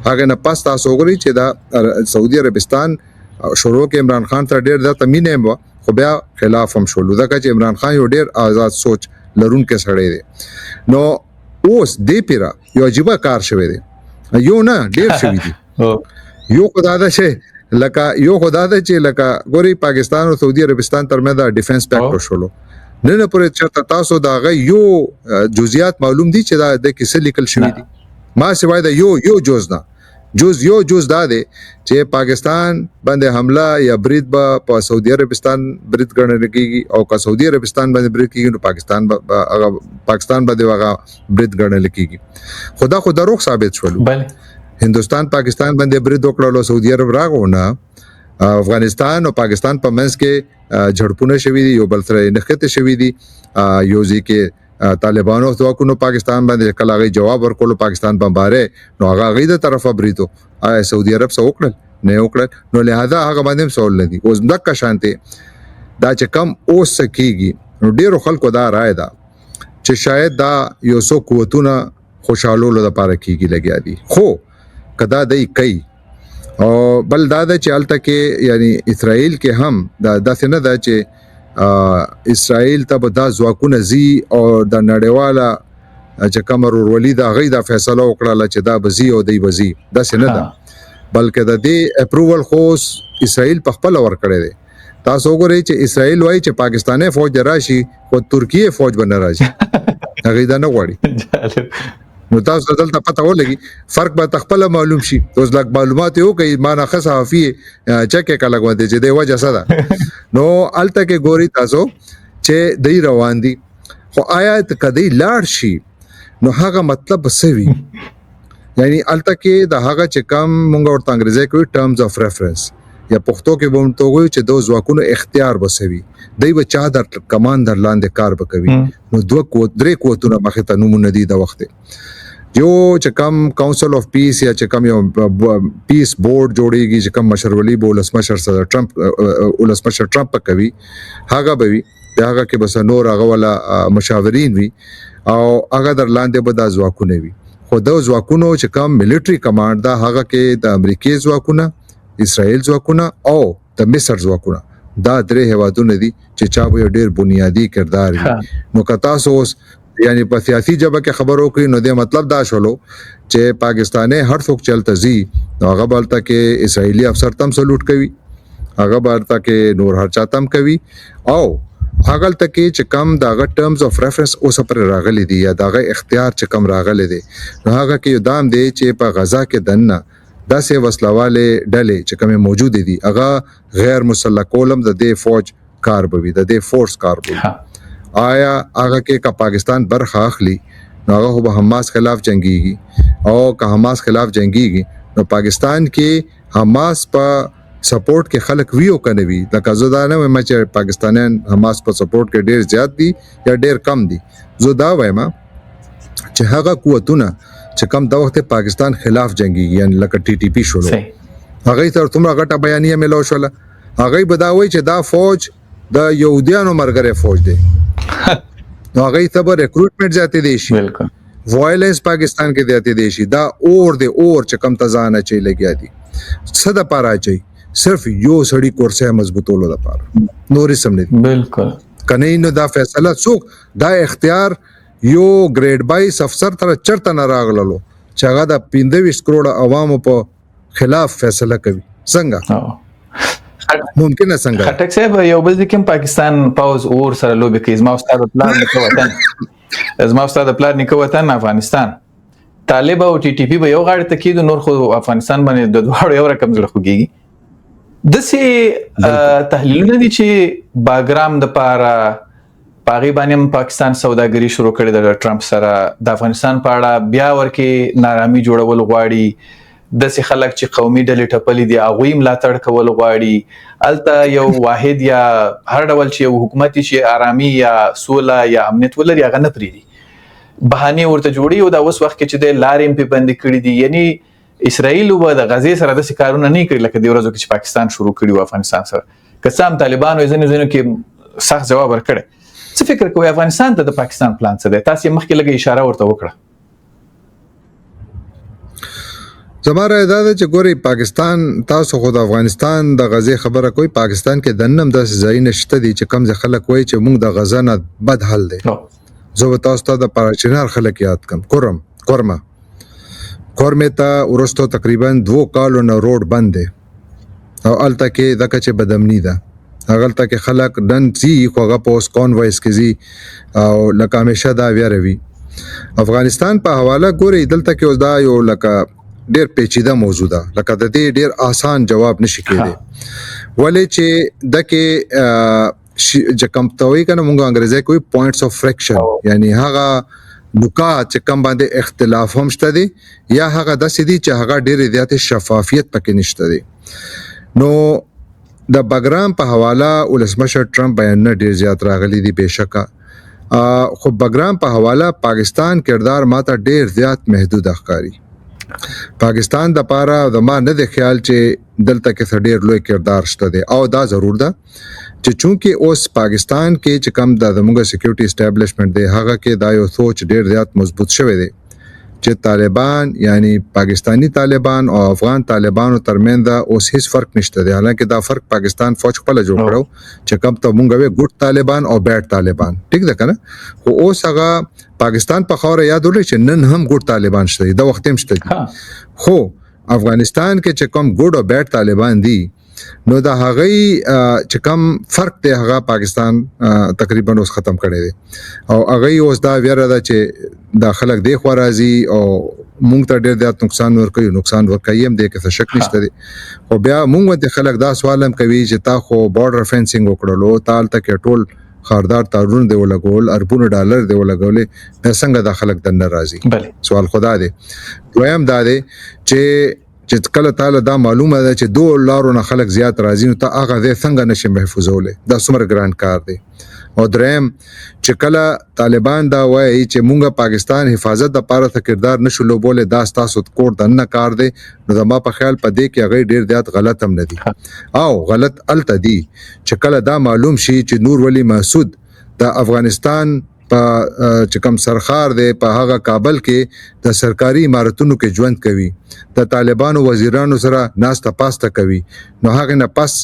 هغه نه پاس تاسو وګورئ چې دا سعودي عربستان شروع کې عمران خان ته ډېر د تمینه خو بیا خلاف هم شول ځکه چې عمران خان یو ډېر آزاد سوچ لرونکو سړی دی نو اوس دې پیرا یو عجیب کار شوی دی یو نه ډېر شوی دی یو خدای دا شي لکه یو خدای دا چې لکه ګوري پاکستان او سعودي عربستان ترمنځ د ډیفنس پاکټ شولو نه پرې چرته تاسو دا غي یو جزئیات معلوم دي چې دا د کیسه لیکل شوی دي ما سوای دا یو جز نه جز دا دی چې پاکستان باندې حمله یا برید په سعودي عربستان برید ګڼل کیږي او که سعودي عربستان باندې برید کیږي نو پاکستان باندې هغه برید ګڼل کیږي خدا روغ ثابت شول هندستان پاکستان باندې برید وکړلو سعودي عرب راغونه افغانستان او پاکستان په منځ کې جړپونه شوي دي یو بل سره نخته شوي دي یو ځکه طالبانو ځواکونو پاکستان باندې کله غي جواب ورکول پاکستان بمباره نو هغه غي د طرفه بریتو آیا سعودي عرب سره وکړل نه وکړل نو لہذا هغه باندې سوال نه دي اوس دک شانته دا چې کم اوس سکیږي نو ډیرو خلکو دا رائے ده چې شاید دا یو څو قوتونه خوشالولو لپاره کیږي لګیا دي خو کدا دای کوي او بل دا چې الته کې یعنی اسرائیل کې هم دا داسې نه ده چې اسرائیل ته دا ځواکونه زی او د نړیواله چې کوم ورولي دا غي دا فیصله وکړه چې دا بزی او دی بزی دا څنګه ده بلکې د دې اپروول خو اسرائیل په خپل ور کړی دی تاسو وګورئ چې اسرائیل وایي چې پاکستاني فوج راشي او ترکیه فوج بن راځي هغه دا نه غواړي نو تاسو دلته پته ولګي فرق به تخپل معلوم شي اوس لږ معلومات یو کوي معنا خاصه صحافي چک کله غو دي چې دی وجه صدا نو الته کې ګوري تاسو چې دی روان دي خو آیات کدی لاړ شي نو هغه مطلب سوي یعنی الته کې د هغه چې کم مونږ ورته انګریزي کوي ټرمز اف ریفرنس یا پښتو کې به مونږ وایو چې د ځواکونو اختیار بسوي دی به چا در کمانډر لاندې کار وکوي نو درې قوتونه مخه ته نمونه دي د وخت یو چې کم کونسل اف پیس یا چې کم یو پیس بورډ جوړیږي چې کم مشرولي ولسمشر سره ولسمشر ټرمپ کوي هغه به وي هغه کې بس نور هغه ولا مشاورین وي او هغه در لاندې به د ځواکونه وي خو د ځواکونو چې کم ملټری کمانډ دا هغه کې د امریکای ځواکونه اسرائیل ځواکونه او د مصر ځواکونه دا درې هوادونه دي چې چا به ډېر بنیادی کردار وي نو کتا سوس یعنی په سیاسي جبهه کې خبرو کوي نو د مطلب دا شولو چې پاکستاني هر څوک چلته زی نو هغه بلته کې اسرائیلی افسر تم سلوټ کوي هغه بلته کې نور هر چاتم کوي او هغه تل کې چې کم داغه ټرمز اف ریفرنس اوس پر راغلي دي یا داغه اختیار چې کم راغلي دي نو هغه کې دام دی چې په غزا کې دنه داسې وسلواله ډلې چې کوم موجود دي هغه غیر مسلح کولم د دې فوج کار بوي د دې فورس کار بوي آیا هغه کې کا پاکستان برخه اخلي نو هغه به حماس خلاف جنگيږي او که حماس خلاف جنگيږي نو پاکستان کې حماس په سپورټ کې خلک ویو کنوي لکه زدا نه وایم چې پاکستانیان حماس په سپورټ کې ډیر زیات دي یا ډیر کم دي زدا وایم چې هغه قوتونه چې کم د وخت پاکستان خلاف جنگيږي یعنی لکه ټي ټي پی شولو هغه تر څومره غټه بیانیه ملو شول هغه بداوي چې دا فوج د يهوديانو مرګره فوج دی نو هغه ته به ریکروټمنټ ځاتې دي شي بالکل وایلنس پاکستان کې دیاته دي شي دا اور چې کم تزانه چي لګیا دي صد پاره چي صرف یو سړی کورسه مضبوطولو لپاره نورې سم نه بالکل کنه نو دا فیصله څوک دا اختیار یو گریډ 22 افسر تر چرته نه راغللو چې هغه د 25 کروڑ عوامو په خلاف فیصله کوي څنګه ممکن څنګه خټک صاحب یو بل ځکه پاکستان پاوز اور سره لوبي کوي زما استاد پلان نیکه وطن افغانستان طالب او ټي ټي پی به یو غاړه تکید نور خو افغانستان باندې د دوه یو رقم زړه خوږي د سي تحلیلونه دي چې باګرام د پاره پاغي باندې پاکستان سوداګری شروع کړې د ټرمپ سره د افغانستان په اړه بیا ورکه نارامي جوړول غواړي د سي خلک چې قومي ډلې ټپلې دي هغه ملاتړ کول غواړي الته یو واحد یا هر ډول چې یو حکومت شي آرامي یا سوله یا امنیت ولري هغه نه پریدي بهانه ورته جوړي او دا اوس وخت کې چې د لارې په بند کړی دي یعنی اسرائیل و د غزې سره د کارونه نه کوي لکه د ورځو کې چې پاکستان شروع کړي و افغانستان سره قسم طالبانو ځینې کې سخت جواب ورکړي څه فکر کوي افغانستان ته د پاکستان پلان څه دی تاسو مخکې لګي اشاره ورته وکړه زماره دا چې ګوري پاکستان تاسو خو د افغانستان د غزې خبره کوي پاکستان کې دنم د ځای نشته دي چې کم ځ خلک وایي چې موږ د غزا نه بد حل دي زه تاسو ته د پارچنار خلک یاد کم کورمه ته ورستو تقریبا 2 کالو نه روډ بند دي او الته کې دغه چې بدامنی ده هغه ته کې خلک دن سي خوغه پوس کانوایس کې زی او لکه همیشه دا ویروي افغانستان په حواله ګوري دلته کې اوس دا یو لکه ډیر پیچیده موضوع ده لکه د دې ډیر آسان جواب نشي کېدی ولې چې دکې جکمتوي کنه مونږ انګریزي کوئی پوینټس اف فریکشن یعنی هغه نکات چې کم باندې اختلاف هم شته دي یا هغه د سدي چې هغه ډیر زیات شفافیت پکې نشته دي نو د باګرام په حواله ولسمشر ټرمپ بیان ډیر زیات راغلي دي بهشکه خو بګرام په حواله پاکستان کردار ماته ډیر زیات محدود ښکاري. پاکستان د پاره د ما نه د خیال چې دلته کې ډیر لوی کردار شته دی او دا ضرور ده چې چونکه اوس پاکستان کې چې کم د زموږ سکیورټي اسټابلیشمنت دی هغه کې دا یو سوچ ډیر زیات مضبوط شوی دی چې طالبان یعنی پاکستانی طالبان او افغان طالبانو ترمنځ اوس هیڅ فرق نشته دی. حالانکه دا فرق پاکستان فوج خپل جوړ کړو چې کم ته مونږ وې ګډ طالبان او بیډ طالبان ټیک ده کنه. خو اوس هغه پاکستان په خوره یاد ولرئ چې نن هم ګډ طالبان شته دا وخت هم شته. خو افغانستان کې چې کوم ګډ او بیډ طالبان دي نو دا هغه چې کوم فرق دی هغه پاکستان تقریبا اوس ختم کړی دی او هغه اوس دا ویره ده چې دا خلک دی خو راځي او مونږ ته ډېر زیات نقصان ورکوي هم دی که څه شک نشته دی. خو بیا مونږ ته خلک دا سوال هم کوي چې تا خو بارډر فینسینګ وکړلو تال تک ټول خاردار تارون دی ولګول اربونو ډالر دی ولګولې څنګه دا خلک دنه راځي. سوال خدا دی. دویم دا دی چې کله تعالی دا معلومه ده چې دوه لارو نه خلک زیات راځي نو ته هغه څنګه نشي محفوظولې دا څومره ګران کار دی. او دریم چې کله طالبان دا وایي چې مونږه پاکستان حفاظت د پاره ته کردار نشو لوبولې دا تاسو کور دنه کار دی نو زما په خیال پدې کې هغه ډیر زیات غلط هم نه دي او غلط الته دي چې کله دا معلوم شي چې نور ولی محسود د افغانستان په چې کوم سرخار دی په هغه کابل کې د سرکاري عمارتونو کې ژوند کوي د طالبانو وزیرانو سره ناسته پاسته کوي نو هغه نه پس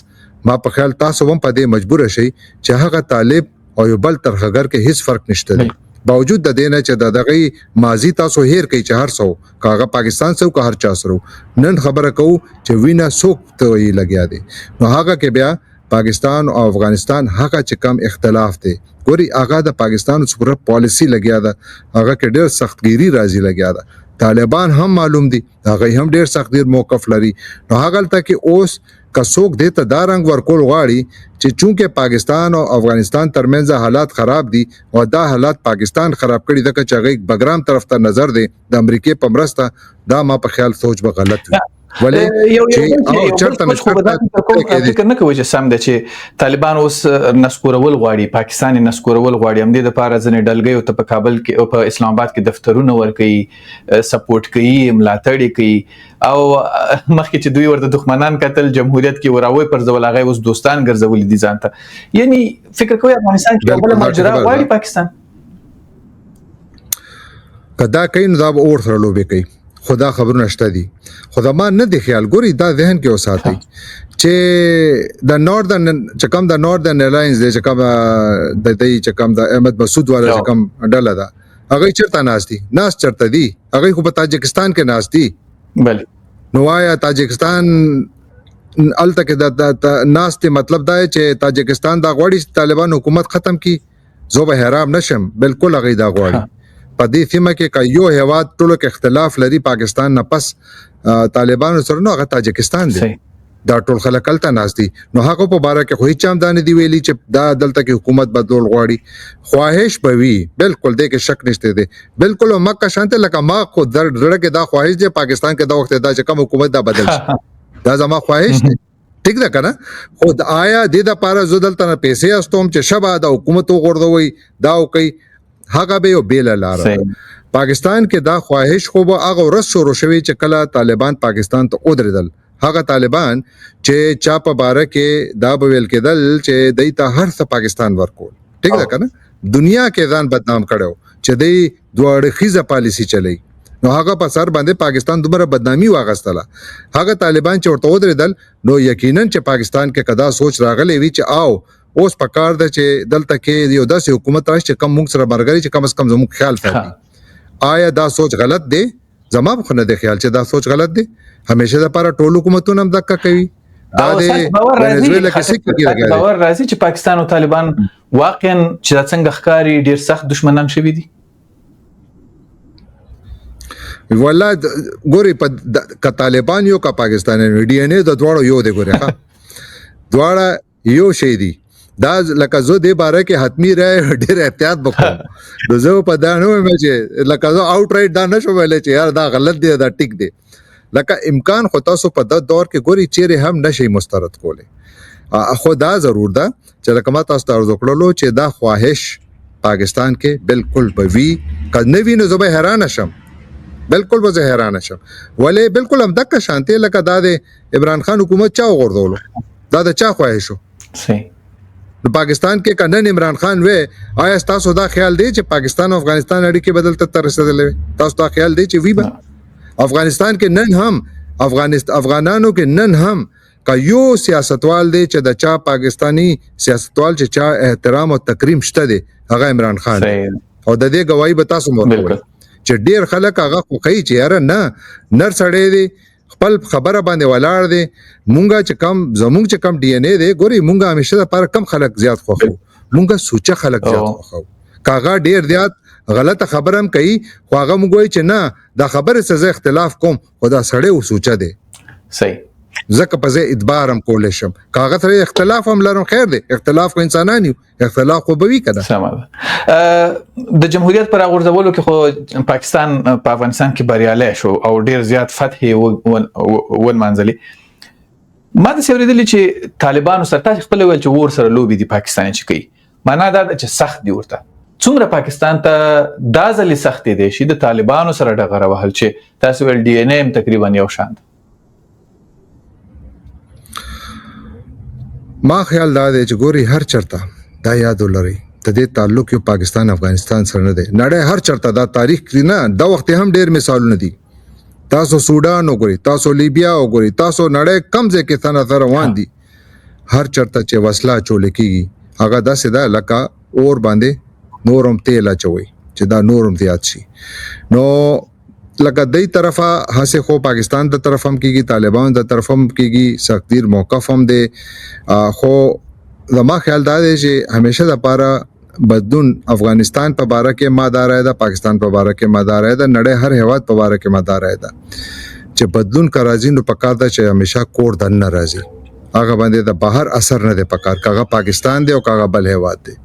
ما په خیال تاسو هم په دې مجبور شئ چې هغه طالب او یو بل ترخګر کې هیڅ فرق نشته دی باوجود د دې نه چې دغه ماضی تاسو هیر کوي چې هر څو کاغه پاکستان سره که هر چا سره نن خبره کوو چې وینا سوک ته یې لګیا دی نو هغه کې بیا پاکستان او افغانستان هغه چې کم اختلاف دی ګوري هغه د پاکستان سپور پالیسی لګیا ده هغه کې ډېر سختګيري راځي لګیا ده طالبان هم معلوم دي هغه هم ډېر سختګیر موقف لري نو هغه تل کې اوس کڅوک دته دا رنگ ورکول غواړي چې چونکه پاکستان او افغانستان ترمنځ حالات خراب دي او دا حالات پاکستان خراب کړي د کچغې بګرام طرف ته نظر دی د امریکای په مرسته دا ما په خیال سوچ به غلط وي ولې چې او چرته فکر نه کوي چې سم ده چې طالبان اوس نسکورول غواړي پاکستان نسکورول غواړي هم د لپاره ځنې ډلګي او په کابل کې او په اسلام آباد کې دفترونه ورکوي سپورټ کوي ملاتړ کوي او مخکې چې دوی ورته دښمنان قتل جمهوریت کې وراوي پر ځول هغه اوس دوستان ګرځولي دي ځانته یعنی فکر کوي افغانستان کې بل ماجرا غواړي پاکستان کدا کین دا اور سره لوبي کوي خدا خبرونه شته دي خدا ما نه دی خیال ګوري دا ذهن کې وساتي چې د نوردن چې کوم د نوردن ایرلاینز دی چې کوم د دې چې کوم د احمد مسعود والا چې کوم ډله ده هغه چرته ناس چرته دي هغه خو په تاجکستان کې ناس دي بله نو آیا تاجکستان الته کې د ناس ته مطلب دا چې تاجکستان دا غوړي طالبان حکومت ختم کی زو به حرام نشم بالکل هغه دا غوړي په دې سیمه کې یو هیواد ټولو کې اختلاف لري پاکستان نه پس طالبانو سره نو هغه تاجکستان دی دا ټول خلک الته ناس دي نو هغه په باره کې خو هیڅ هم دانه دی ویلي چې دا دلته کې حکومت بدلول غواړي خواهش به وي بالکل دې کې شک نشته دی بالکل مکه شانته لکه ما خو درړه کې دا خواهش دی پاکستان کې دا وخت دا چې کوم حکومت دا بدل شي دا زما خواهش دی ٹھیک ده کنه خود آیا د لپاره زدل تر پیسې استوم چې شبا د حکومت وګرځوي دا کوي هغه به یو بیل لار پاکستان کې دا خواهش خو به هغه ورس شروع شوی چې کله طالبان پاکستان ته ودرېدل هغه طالبان چې چا په باره کې دا به ویل کېدل چې دای ته هر څه پاکستان ورکول ٹھیک ده کنه دنیا کې ځان بدنام کړو چې دای دوه خيزه پالیسی چلی نو هغه په سر باندې پاکستان دومره بدنامي واغستله هغه طالبان چې ورته ودرېدل نو یقینا چې پاکستان کې کدا سوچ راغلی وی چې آو اوس پکار ده چې دلته کې یو داسې حکومت راشي چې کم موږ سره مرګري چې کم از کم زموږ خیال ساتي آیا دا سوچ غلط دی زما خو نه دی خیال چې دا سوچ غلط دی همیشه د لپاره ټول حکومتونه هم دقه کوي دا د ونزویلا کې څه کېږي باور راځي چې پاکستان او طالبان واقعا چې څنګه ښکاری ډیر سخت دشمنان شوي دي والله ګوري په طالبان یو کا پاکستان ډي ان اي د دواړو یو دی ګوري ها دواړه یو شی دی دا لکه زه د باره کې حتمی رای ډیر احتیاط وکړم د زه په دانو مې چې لکه زه اوټ رائټ دا نشو ویل چې یار دا غلط دی دا ټیک دی لکه امکان خو تاسو په د دور کې ګوري چیرې هم نشي مسترد کوله خو دا ضرور ده چې لکه ما تاسو ته ورکړلو چې دا خواهش پاکستان کې بالکل بوي کنوي نو زه به حیران شم بالکل به زه حیران شم ولې بالکل هم دغه شانتي لکه دا د عمران خان حکومت چا وغورځولو دا د چا خواهشو صحیح د پاکستان کې کنن عمران خان وې آیا تاسو دا خیال دی چې پاکستان او افغانستان اړیکې بدلته تر رسیدلې تاسو دا خیال دی چې وی به افغانستان کې نن هم افغانانو کې نن هم کا یو سیاستوال دی چې د چا پاکستانی سیاستوال چې چا احترام او تکریم شته دی هغه عمران خان او د دې گواہی به تاسو مور چې ډیر خلک هغه خوخی چې یاره نه نر سړی دی خپل خبره باندې ولاړ دی مونږه چې کم زمونږ چې کم ډي ان اے دی ګوري مونږه همیشه لپاره کم خلک زیات خوخو مونږه سوچه خلک زیات خوخو کاغه ډیر زیات غلطه خبره هم کوي خو هغه مونږ چې نه دا خبره سزا اختلاف کوم خدا سړی او سوچه دی صحیح زکه په ځای ادبار هم کولای شم کاغه سره اختلاف هم لرم خیر دی اختلاف کو انسانان یو اختلاف خو به وی کده سم د جمهوریت پر غورځولو کې خو پاکستان په افغانستان کې بریالی شو او ډیر زیات فتح ون منځلي ما د سوریدلی چې طالبانو سره تاسو خپل ویل چې ور سره لوبي دي پاکستان چې کوي معنا دا چې سخت دی ورته څومره پاکستان ته دا ځلې سخت دي چې د طالبانو سره ډغره وهل چې تاسو ول ډي ان اے تقریبا یو شان ما خیال دا دی چې ګوري هر چرته دا یاد ولري د دې تعلق یو پاکستان افغانستان سره نه دی نړۍ هر چرته دا تاریخ کې نه دا وخت هم ډیر مثالونه دي تاسو سودان وګورئ تاسو لیبیا وګورئ تاسو نړۍ کم ځای کې څنګه روان دي هر چرته چې وسله چول کېږي هغه داسې دا لکه اور باندې نورم تیل اچوي چې دا نورم زیات شي نو لکه دای طرفه هسه خو پاکستان د طرف هم کیږي طالبان د طرف هم کیږي سختیر موقف هم دی خو زما خیال دا دی چې همیشه د لپاره بدون افغانستان په باره کې مادار ده پاکستان په باره کې مادار ده نړۍ هر هیواد په باره کې مادار ده چې بدلون کا راځي نو پکار ده چې همیشه کور دن نه راځي هغه باندې د بهر اثر نه دی پکار کاغه پاکستان دی او کاغه بل هیواد دی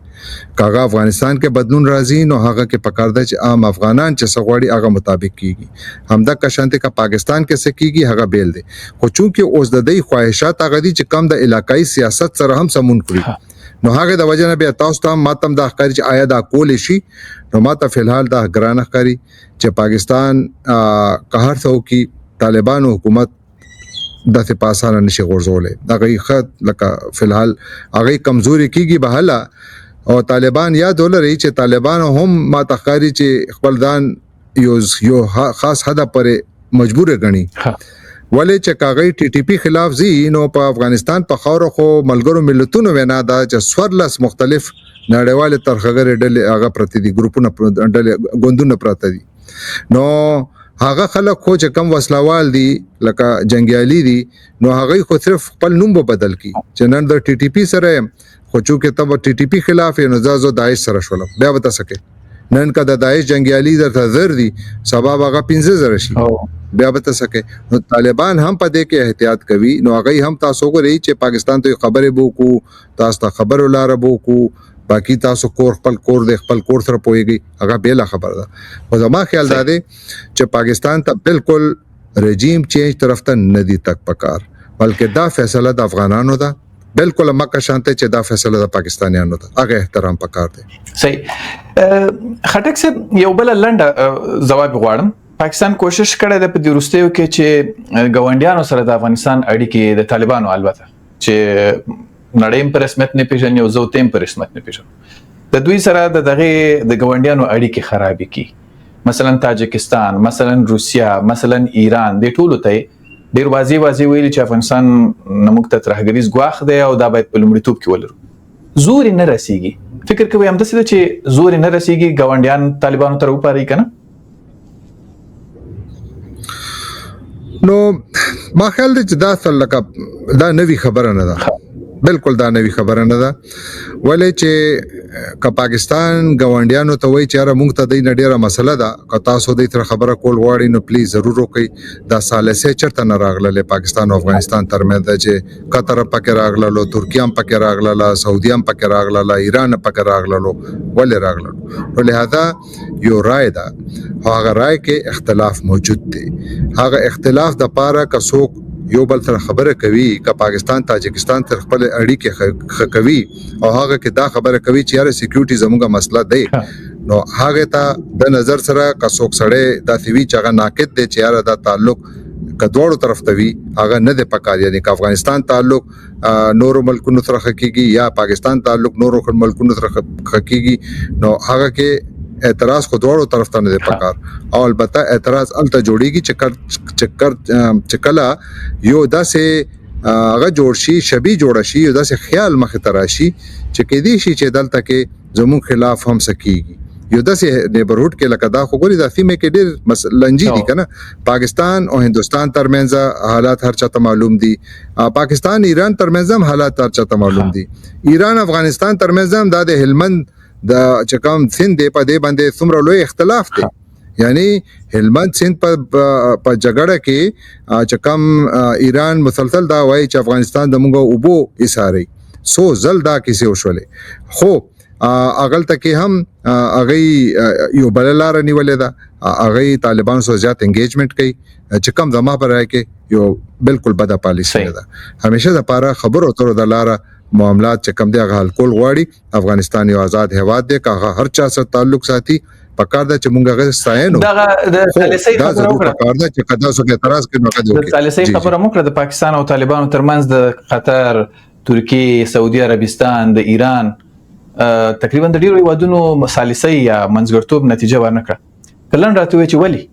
کاغه افغانستان کې بدلون راځي نو هغه کې پکار ده چې عام افغانان چې سغوړي هغه مطابق کیږي همدا کشانته کا پاکستان کې څه کیږي هغه بیل دي خو چونکه اوس د دې خواهشات هغه دي چې کم د علاقائی سیاست سره هم سمون کړی نو هغه د وجه نه بیا تاسو ته ماتم د اخکاری چې آیا دا کول شي نو ماته فلحال دا ګران اخکاری چې پاکستان قهر ثو کی طالبان حکومت د ته پاسانه نشي غورځولې هغه خط لکه فلحال هغه کمزوري کیږي بهاله او طالبان یاد ولري چې طالبان هم ما تخاري چې خپل ځان یو خاص حد پر مجبور غني ولې چې کاغی ټي ټي پی خلاف زی نو په افغانستان په خاور خو ملګرو ملتونو وینا دا چې سورلس مختلف نړیوال ترخګر ډلې هغه پرتی دي ګروپونه ډلې غوندونه پراته دي نو هغه خلک خو چې کم وسلوال دي لکه جنگیالي دي نو هغه خو صرف خپل نوم بدل کی چې نن د ټي ټي پی سره خو چونکه تب ټي ټي پی خلاف یې نزازو داعش سره شول بیا وتا سکے نن کا د داعش جنگیالي درته زر دي سبب هغه 15000 شي بیا وتا سکے نو طالبان هم په دې کې احتیاط کوي نو هغه هم تاسو کو رہی چې پاکستان ته خبرې بو کو تاسو ته خبر ولاره بو کو باقی تاسو خپل کور سره پويږي هغه بیل خبر ده او زما خیال ده چې پاکستان ته بالکل رژیم چینج طرف ته ندی تک پکار بلکې دا فیصله د افغانانو ده بالکل مکه شانته چې دا فیصله د پاکستانیانو ده هغه احترام پکار دی صحیح خټک صاحب یو بل لنډه جواب غواړم پاکستان کوشش کړی د په دروستیو کې چې ګاونډیانو سره د افغانستان اړیکې د طالبانو البته چې نړۍ په رسمیت نه پیژني او زه تیم په رسمیت نه پیژنم د دوی سره د دغه د ګاونډیانو اړیکې خرابې کی مثلا تاجکستان مثلا روسیا مثلا ایران د ټولو ته ډیر واضح ویلي چې افغانستان نموږ ته ترهګریز ګواښ دی او دا باید په لومړیتوب کې ولرو زور نه رسیږي فکر کوي هم داسې چې زور نه رسیږي ګاونډیان طالبانو ته وپاري کنه نو ما خیال دی چې دا اصل لکه دا نوی خبره نه ده بالکل دا نوی خبره نه ده ولې چې که پاکستان ګاونډیانو ته وایي چې را مونږ ته د نډیره مسله ده که تاسو د تر خبره کول غواړئ نو پلیز ضرور وکړئ دا سالسه چرته نه راغله پاکستان او افغانستان ترمنځ چې قطر پکې راغله ترکیه هم پکې راغله سعودي هم پکې راغله ایران پکې راغله ولې راغله نو لہذا یو رائے ده هغه رائے کې اختلاف موجود دی هغه اختلاف د پاره که څوک یو بل سره خبره کوي که پاکستان تاجکستان تر خپل اړیکې کوي او هغه کې دا خبره کوي چې یاره سکیورټي زموږه مسله دی نو هغه ته د نظر سره کڅوک سړی دا ثوی چې هغه ناقد دی چې یاره دا تعلق کدوړو طرف ته وي هغه نه د پکار یعنی که افغانستان تعلق نورو ملکونو سره حقيقي یا پاکستان تعلق نورو ملکونو سره حقيقي نو هغه کې اعتراض خو دوړو طرف ته نه دی پکار او البته اعتراض الته جوړیږي چې کله یو داسې هغه جوړ شي شبي جوړ شي یو داسې خیال مخ ته راشي چې کې دي شي چې دلته کې زموږ خلاف هم سکیږي یو داسې نیبرهوډ کې لکه دا خو ګوري د سیمه کې ډېر لنجي دي کنه پاکستان او هندستان ترمنځ حالات هر چاته معلوم دي پاکستان ایران ترمنځ هم حالات هر چاته معلوم دي ایران افغانستان ترمنځ هم د هلمند د چکم سند په دې باندې څومره لوی اختلاف دی یعنی هلمند سند په جګړه کې چکم ایران مسلسل دا وایي چې افغانستان د موږ اوبو ایساري سو زل دا کیسه وشولې خو اغل تکي هم اغه یو بللار نیولې دا اغه طالبان سره زیات انګیجمنٹ کوي چې کم زما پر راځي کې یو بالکل بده پالیسی ده همیشه د پاره خبرو تر د لاره معاملات چې کم دی هغه حل کول غواړي افغانستان یو آزاد هیواد دی که هر چا سره تعلق ساتي پکار ده چې مونږ هغه ستاینو دا د پالیسي خبره وکړه پکار ده چې کدا څوک اعتراض کوي نو کدا د پالیسي خبره وکړه د پاکستان او طالبانو ترمنځ د قطر ترکیه سعودي عربستان د ایران تقریبا د ډیرو هیوادونو ثالثي یا منځګړتوب نتیجه ورنکړه کلن راته وی چې ولی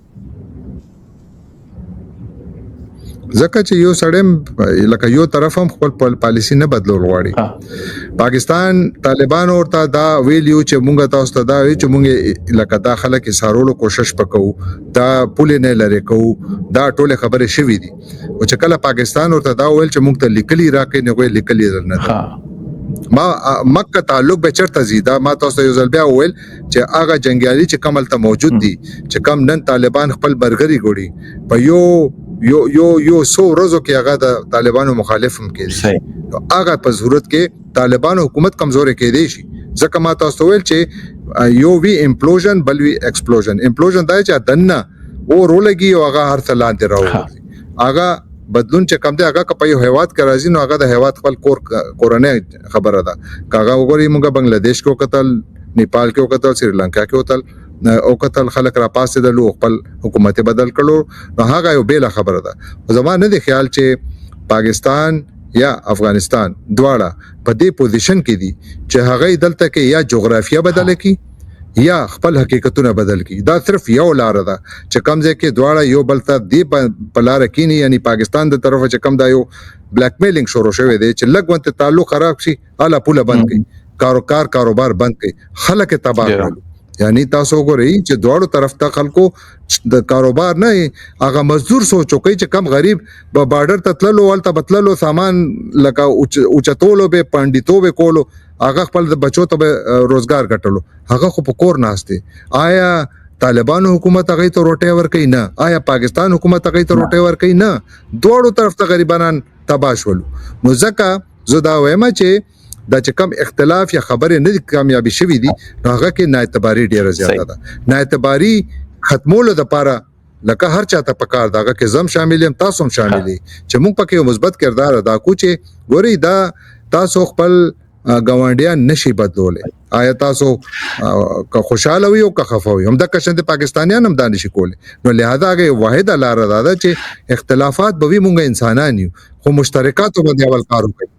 ځکه چې یو سړی لکه یو طرف هم خپل پالیسی نه بدلول غواړي پاکستان طالبان ورته دا ویلیو چې مونږ تاسو ته دا وی چې مونږ لکه داخله کې سارولو کوشش وکړو دا پولی نه لری کوو دا ټول خبره شوې دي او چې کله پاکستان ورته دا ویل چې مونږ ته لیکلي راکې نه ویل لیکلي نه ما مکه تعلق به چرته زیاده ما تاسو یو ځل بیا ویل چې هغه جنگیالي چې کمل ته موجود دي چې کم نن طالبان خپل برګری ګوړي په یو سو ورځو کې هغه د طالبانو مخالف هم کېدی هغه په ضرورت کې طالبانو حکومت کمزوري کېدی شي ځکه ما تاسو ویل چې یو وی امپلوژن بل وی ایکسپلوژن دا چې دنه او رولګي او هغه هر څه لاندې راوړي هغه بدلون چې کم دی هغه په یو هیواد کې راځي نو هغه د هیواد خپل کورنۍ خبره ده کاغه وګوري موږ بنگلاديش کو قتل نیپال کې قتل سریلانکا کې قتل او قتل خلک را پاسه د لو خپل حکومت بدل کړو نو هغه یو بیل خبره ده زمانه د خیال چې پاکستان یا افغانستان دواړه په دې پوزیشن کې دي چې هغه دلته کې یا جغرافیه بدل کړي یا خپل حقیقتونه بدل کی دا صرف یو لار ده چې کم ځای کې دواړه یو بل ته دی په لار کې نه یعنی پاکستان د طرفه چې کم دا یو بلیک میلینګ شروع شوی دی چې لګونته تعلق خراب شي اعلی پوله بند کړي کاروبار بند کړي خلک تباہ کړي یعنی تاسو وګورئ چې دواړو طرف ته خلکو د کاروبار نه هغه مزدور سوچو کوي چې کم غریب په بارډر ته تللو ولته بتللو سامان لکه اوچتولو به پاندیتو به کولو هغه خپل د بچو ته روزګار ګټلو هغه خو په کور ناشته آیا طالبانو حکومت هغه ته روټي ور کوي نه آیا پاکستان حکومت هغه ته روټي ور کوي نه دواړو طرف ته غریبانان تباشول نو ځکه زدا وایم چې دا چې کم اختلاف یا خبره نه کامیابی شوی دي هغه کې نااعتباری ډیره زیاته ده نااعتباری ختمولو د پاره لکه هر چاته پکار داغه کې زم شامل هم تاسو هم شامل دي چې موږ پکې یو مثبت کردار ادا کو چې ګوري دا تاسو خپل ګاونډیان نشي بدلولې آیا تاسو که خوشاله وي او که خفه وي هم د کشن د پاکستانیان هم دانش کولې نو لہذا هغه واحده لار ده چې اختلافات به وي مونږ انسانان یو خو مشترکات باندې اول کار وکړي